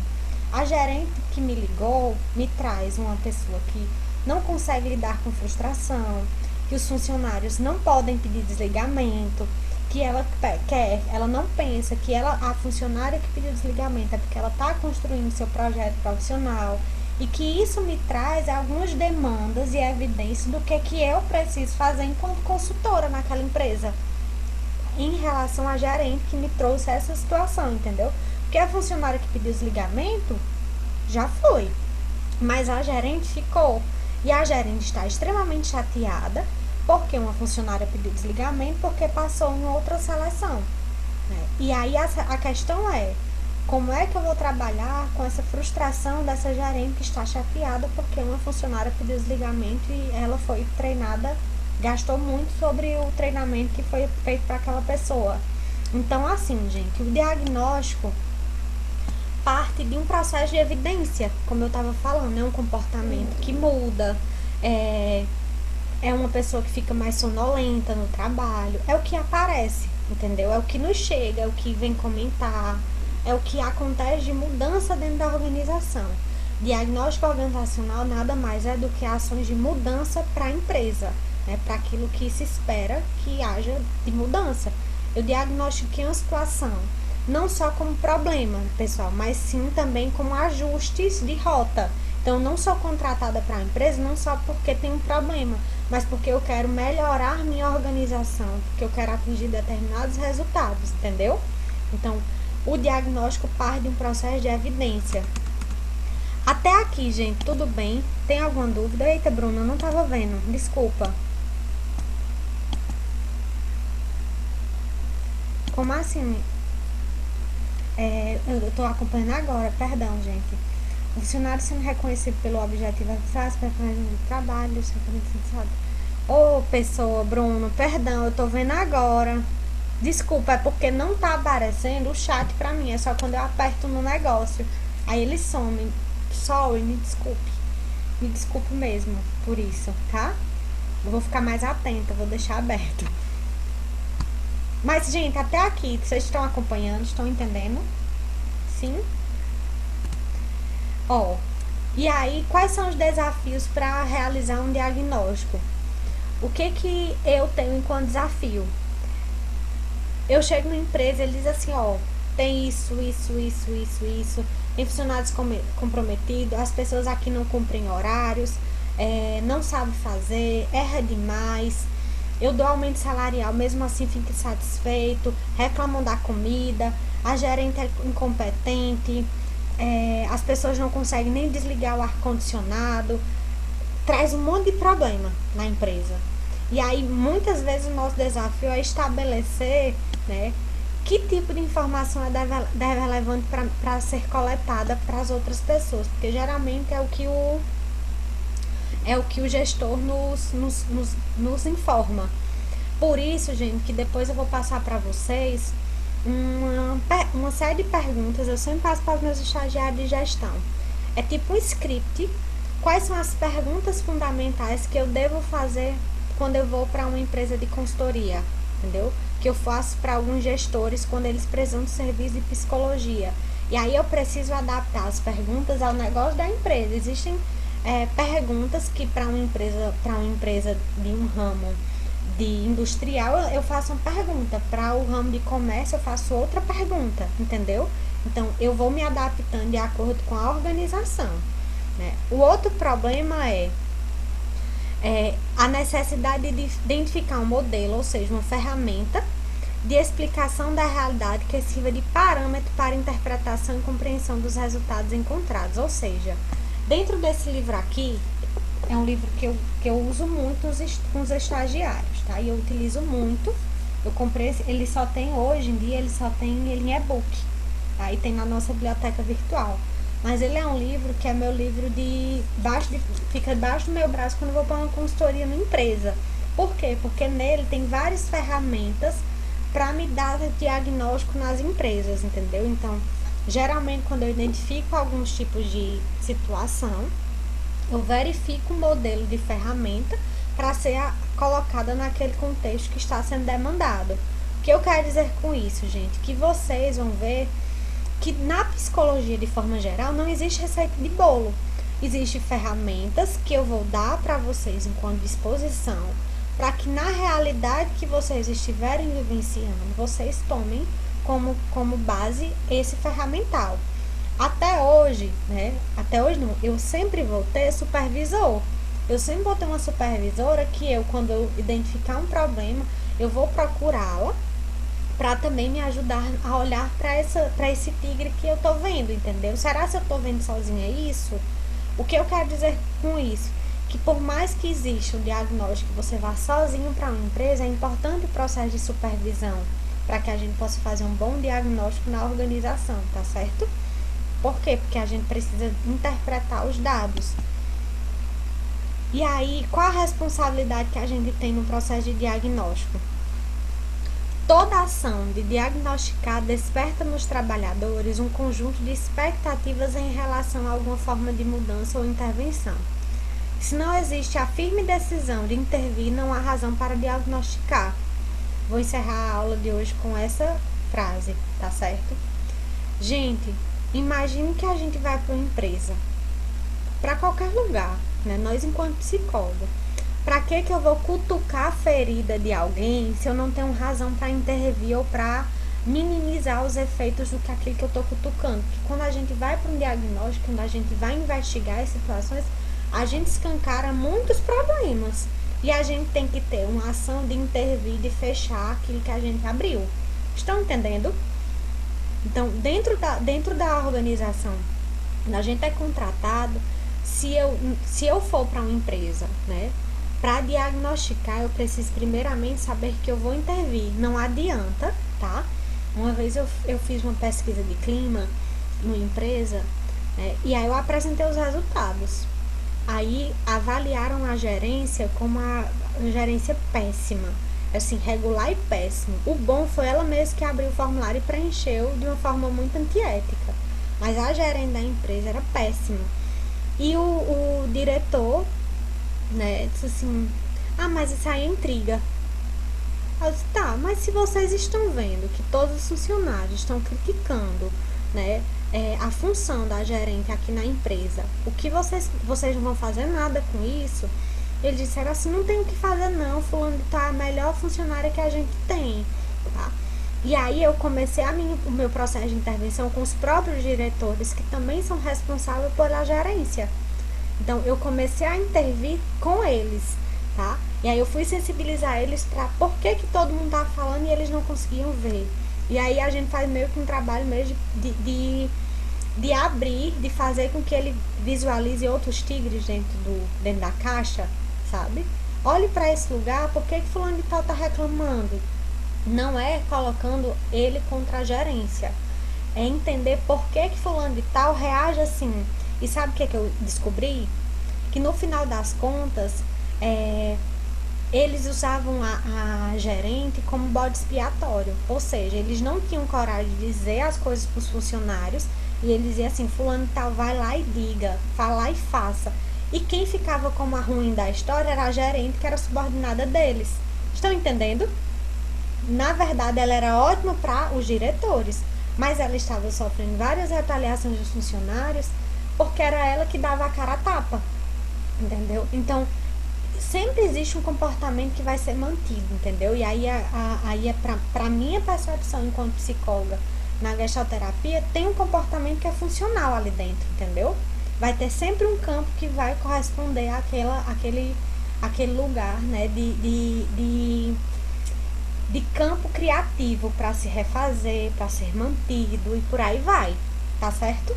A gerente que me ligou me traz uma pessoa que não consegue lidar com frustração, que os funcionários não podem pedir desligamento, que ela quer, ela não pensa que a funcionária que pediu desligamento é porque ela está construindo seu projeto profissional, e que isso me traz algumas demandas e evidências do que eu preciso fazer enquanto consultora naquela empresa, em relação à gerente que me trouxe essa situação, entendeu? Porque a funcionária que pediu desligamento já foi, mas a gerente ficou. E a gerente está extremamente chateada porque uma funcionária pediu desligamento porque passou em outra seleção, né? E aí a questão é, como é que eu vou trabalhar com essa frustração dessa gerente que está chateada porque uma funcionária pediu desligamento e ela foi treinada, gastou muito sobre o treinamento que foi feito para aquela pessoa. Então, assim, gente, o diagnóstico parte de um processo de evidência, como eu estava falando, é um comportamento que muda, é uma pessoa que fica mais sonolenta no trabalho, é o que aparece, entendeu? É o que nos chega, é o que vem comentar, é o que acontece de mudança dentro da organização. Diagnóstico organizacional nada mais é do que ações de mudança para a empresa, né? Para aquilo que se espera que haja de mudança. Eu diagnostiquei uma situação, não só como problema, pessoal, mas sim também como ajustes de rota. Então, eu não sou contratada para a empresa não só porque tem um problema, mas porque eu quero melhorar minha organização, porque eu quero atingir determinados resultados, entendeu? Então, o diagnóstico parte de um processo de evidência. Até aqui, gente, tudo bem? Tem alguma dúvida? Eita, Bruna, eu não estava vendo, desculpa. Como assim? Eu estou acompanhando agora, perdão, gente. O funcionário sendo reconhecido pelo objetivo eficaz, performance de trabalho, certamente sensado. Ô, pessoa, Bruno, perdão, eu tô vendo agora. Desculpa, é porque não tá aparecendo o chat pra mim, é só quando eu aperto no negócio. Aí ele some. Sorry, me desculpe. Me desculpe mesmo por isso, tá? Eu vou ficar mais atenta, vou deixar aberto. Mas, gente, até aqui, vocês estão acompanhando, estão entendendo? Sim? Ó, e aí, quais são os desafios para realizar um diagnóstico? O que eu tenho enquanto desafio? Eu chego na empresa e eles dizem assim, ó, tem isso, tem funcionários comprometidos, as pessoas aqui não cumprem horários, não sabem fazer, erra demais, eu dou aumento salarial, mesmo assim fico insatisfeito, reclamam da comida, a gerente é incompetente, as pessoas não conseguem nem desligar o ar-condicionado, traz um monte de problema na empresa. E aí, muitas vezes, o nosso desafio é estabelecer, né, que tipo de informação é relevante para ser coletada para as outras pessoas, porque geralmente é o que o gestor nos informa. Por isso, gente, que depois eu vou passar para vocês uma série de perguntas, eu sempre passo para os meus estagiários de gestão. É tipo um script, quais são as perguntas fundamentais que eu devo fazer quando eu vou para uma empresa de consultoria, entendeu? Que eu faço para alguns gestores quando eles precisam de serviço de psicologia. E aí eu preciso adaptar as perguntas ao negócio da empresa. Existem perguntas que para uma empresa de um ramo de industrial eu faço uma pergunta, para o ramo de comércio eu faço outra pergunta, entendeu? Então eu vou me adaptando de acordo com a organização, né? O outro problema é a necessidade de identificar um modelo, ou seja, uma ferramenta de explicação da realidade que sirva de parâmetro para interpretação e compreensão dos resultados encontrados. Ou seja, dentro desse livro aqui, é um livro que eu uso muito com os estagiários, tá? E eu utilizo muito. Eu comprei, ele só tem, hoje em dia, ele em e-book, tá? E tem na nossa biblioteca virtual. Mas ele é um livro que é meu livro fica debaixo do meu braço quando eu vou para uma consultoria na empresa. Por quê? Porque nele tem várias ferramentas para me dar diagnóstico nas empresas, entendeu? Então, geralmente, quando eu identifico alguns tipos de situação, eu verifico o modelo de ferramenta para ser colocada naquele contexto que está sendo demandado. O que eu quero dizer com isso, gente? Que vocês vão ver que na psicologia, de forma geral, não existe receita de bolo. Existem ferramentas que eu vou dar para vocês enquanto disposição para que na realidade que vocês estiverem vivenciando, vocês tomem como base esse ferramental. Até hoje, né? Até hoje não, eu sempre vou ter supervisor. Eu sempre vou ter uma supervisora que quando eu identificar um problema, eu vou procurá-la para também me ajudar a olhar para esse tigre que eu tô vendo, entendeu? Será que eu tô vendo sozinha isso? O que eu quero dizer com isso? Que por mais que exista um diagnóstico, você vá sozinho para uma empresa, é importante o processo de supervisão para que a gente possa fazer um bom diagnóstico na organização, tá certo? Por quê? Porque a gente precisa interpretar os dados. E aí, qual a responsabilidade que a gente tem no processo de diagnóstico? Toda ação de diagnosticar desperta nos trabalhadores um conjunto de expectativas em relação a alguma forma de mudança ou intervenção. Se não existe a firme decisão de intervir, não há razão para diagnosticar. Vou encerrar a aula de hoje com essa frase, tá certo? Gente, imagine que a gente vai para uma empresa, para qualquer lugar, né? Nós enquanto psicólogo. Para que eu vou cutucar a ferida de alguém se eu não tenho razão para intervir ou para minimizar os efeitos do que aquilo que eu estou cutucando? Porque quando a gente vai para um diagnóstico, quando a gente vai investigar as situações, a gente escancara muitos problemas. E a gente tem que ter uma ação de intervir, de fechar aquilo que a gente abriu. Estão entendendo? Então, dentro da organização, a gente é contratado, se eu for para uma empresa, né? Para diagnosticar, eu preciso primeiramente saber que eu vou intervir. Não adianta, tá? Uma vez eu fiz uma pesquisa de clima numa empresa, né, e aí eu apresentei os resultados. Aí avaliaram a gerência como a gerência péssima. Assim, regular e péssimo. O bom foi ela mesma que abriu o formulário e preencheu de uma forma muito antiética. Mas a gerente da empresa era péssima. E o diretor, né, disse assim, mas isso aí é intriga. Eu disse, tá, mas se vocês estão vendo que todos os funcionários estão criticando, né, a função da gerente aqui na empresa, o que vocês não vão fazer nada com isso? Eles disseram assim, não tem o que fazer não, fulano tá a melhor funcionária que a gente tem, tá? E aí eu comecei o meu processo de intervenção com os próprios diretores, que também são responsáveis pela gerência. Então, eu comecei a intervir com eles, tá? E aí eu fui sensibilizar eles para por que todo mundo tava falando e eles não conseguiam ver. E aí a gente faz meio que um trabalho mesmo de abrir, de fazer com que ele visualize outros tigres dentro da caixa, sabe? Olhe para esse lugar, por que fulano de tal tá reclamando? Não é colocando ele contra a gerência. É entender por que fulano de tal reage assim. E sabe o que eu descobri? Que no final das contas, eles usavam a gerente como bode expiatório. Ou seja, eles não tinham coragem de dizer as coisas para os funcionários. E eles diziam assim, fulano de tal, vai lá e diga, vá lá e faça. E quem ficava como a ruim da história era a gerente, que era subordinada deles. Estão entendendo? Na verdade, ela era ótima para os diretores, mas ela estava sofrendo várias retaliações dos funcionários, porque era ela que dava a cara a tapa, entendeu? Então, sempre existe um comportamento que vai ser mantido, entendeu? E aí, para minha percepção enquanto psicóloga na gestalterapia, tem um comportamento que é funcional ali dentro, entendeu? Vai ter sempre um campo que vai corresponder àquele lugar, né, de campo criativo para se refazer, para ser mantido e por aí vai, tá certo?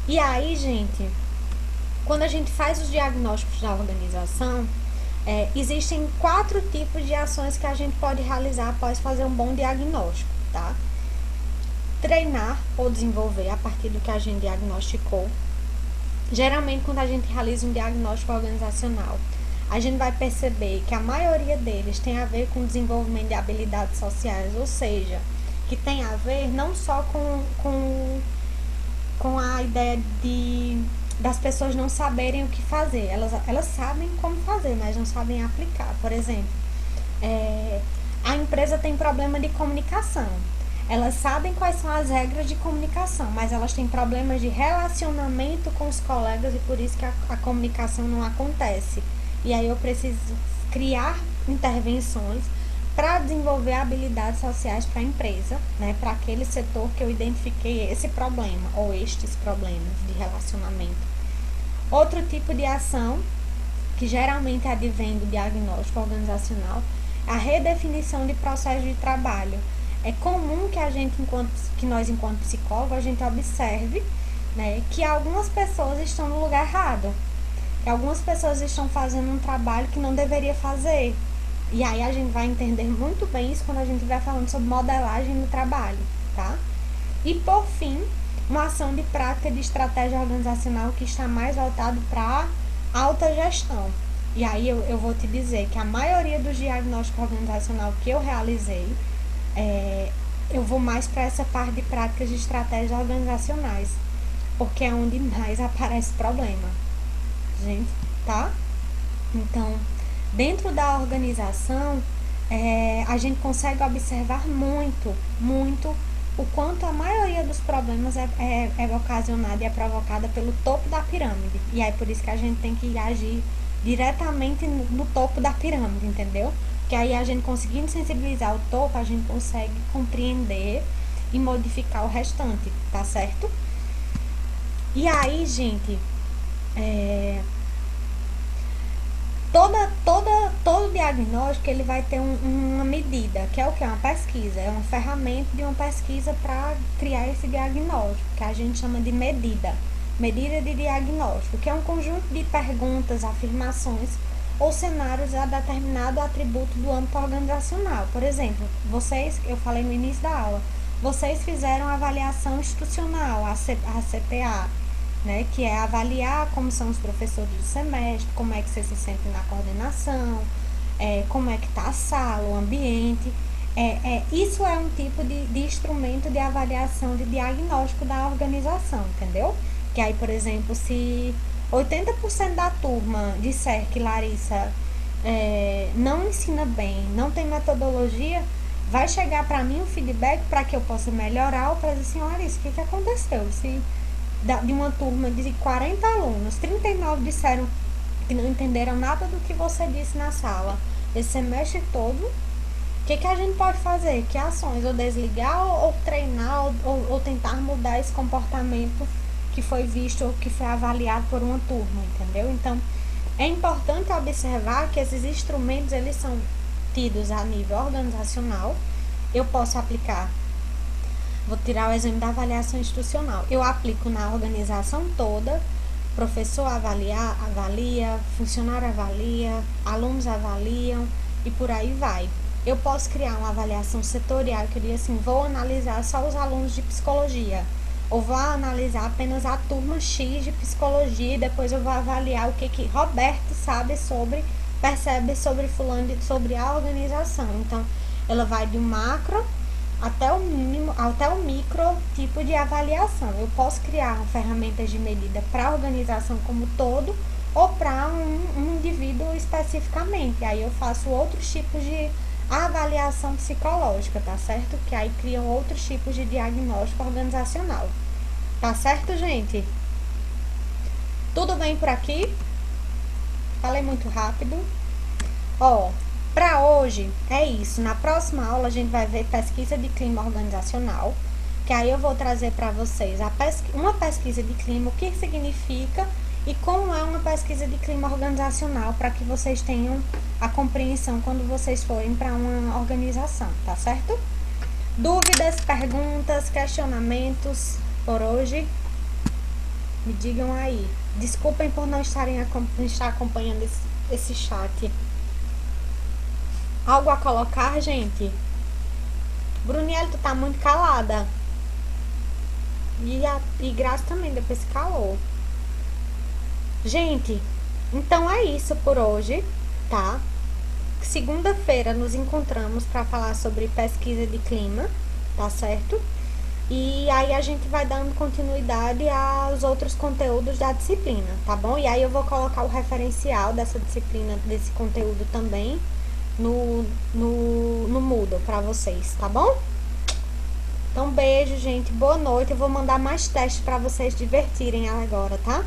E aí, gente, quando a gente faz os diagnósticos da organização, existem 4 tipos de ações que a gente pode realizar após fazer um bom diagnóstico, tá? Treinar ou desenvolver a partir do que a gente diagnosticou. Geralmente, quando a gente realiza um diagnóstico organizacional, a gente vai perceber que a maioria deles tem a ver com o desenvolvimento de habilidades sociais, ou seja, que tem a ver não só com a ideia das pessoas não saberem o que fazer. Elas sabem como fazer, mas não sabem aplicar. Por exemplo, a empresa tem problema de comunicação. Elas sabem quais são as regras de comunicação, mas elas têm problemas de relacionamento com os colegas e por isso que a comunicação não acontece. E aí eu preciso criar intervenções para desenvolver habilidades sociais para a empresa, né, para aquele setor que eu identifiquei esse problema ou estes problemas de relacionamento. Outro tipo de ação, que geralmente advém do diagnóstico organizacional, é a redefinição de processos de trabalho. É comum que nós, enquanto psicólogos, a gente observe, né, que algumas pessoas estão no lugar errado, que algumas pessoas estão fazendo um trabalho que não deveria fazer. E aí a gente vai entender muito bem isso quando a gente estiver falando sobre modelagem no trabalho, tá? E por fim, uma ação de prática de estratégia organizacional que está mais voltado para a alta gestão. E aí eu vou te dizer que a maioria dos diagnósticos organizacional que eu realizei, eu vou mais para essa parte de práticas de estratégias organizacionais, porque é onde mais aparece problema, gente, tá? Então, dentro da organização, a gente consegue observar muito o quanto a maioria dos problemas é ocasionada e é provocada pelo topo da pirâmide. E é por isso que a gente tem que agir diretamente no topo da pirâmide, entendeu? Que aí a gente conseguindo sensibilizar o topo, a gente consegue compreender e modificar o restante, tá certo? E aí, gente, todo diagnóstico ele vai ter uma medida, que é o que? Uma pesquisa, é uma ferramenta de uma pesquisa para criar esse diagnóstico, que a gente chama de medida de diagnóstico, que é um conjunto de perguntas, afirmações ou cenários a determinado atributo do âmbito organizacional. Por exemplo, eu falei no início da aula, vocês fizeram a avaliação institucional, a CTA, né, que é avaliar como são os professores do semestre, como é que você se sente na coordenação, como é que está a sala, o ambiente. Isso é um tipo de instrumento de avaliação de diagnóstico da organização, entendeu? Que aí, por exemplo, se 80% da turma disser que Larissa não ensina bem, não tem metodologia, vai chegar para mim um feedback para que eu possa melhorar ou para dizer assim, Larissa, o que aconteceu? Se de uma turma de 40 alunos, 39 disseram que não entenderam nada do que você disse na sala esse semestre todo, o que a gente pode fazer? Que ações? Ou desligar, ou treinar, ou tentar mudar esse comportamento que foi visto ou que foi avaliado por uma turma, entendeu? Então, é importante observar que esses instrumentos, eles são tidos a nível organizacional. Eu posso aplicar, vou tirar o exemplo da avaliação institucional, eu aplico na organização toda, professor avalia, funcionário avalia, alunos avaliam e por aí vai. Eu posso criar uma avaliação setorial, que eu digo assim, vou analisar só os alunos de psicologia, ou vou analisar apenas a turma X de psicologia e depois eu vou avaliar o que Roberto percebe sobre fulano, sobre a organização. Então, ela vai do macro até o micro tipo de avaliação. Eu posso criar ferramentas de medida para a organização como todo ou para um indivíduo especificamente. Aí eu faço outros tipos de avaliação psicológica, tá certo? Que aí criam outros tipos de diagnóstico organizacional. Tá certo, gente? Tudo bem por aqui? Falei muito rápido. Para hoje é isso. Na próxima aula a gente vai ver pesquisa de clima organizacional, que aí eu vou trazer para vocês uma pesquisa de clima, o que significa e como é uma pesquisa de clima organizacional, para que vocês tenham a compreensão quando vocês forem para uma organização, tá certo? Dúvidas, perguntas, questionamentos por hoje? Me digam aí. Desculpem por não estar acompanhando esse chat. Algo a colocar, gente? Brunielle, tu tá muito calada. E Graça também, depois se calou. Gente, então é isso por hoje, tá? Segunda-feira nos encontramos para falar sobre pesquisa de clima, tá certo? E aí a gente vai dando continuidade aos outros conteúdos da disciplina, tá bom? E aí eu vou colocar o referencial dessa disciplina, desse conteúdo também no Moodle para vocês, tá bom? Então, beijo, gente. Boa noite. Eu vou mandar mais testes para vocês divertirem agora, tá?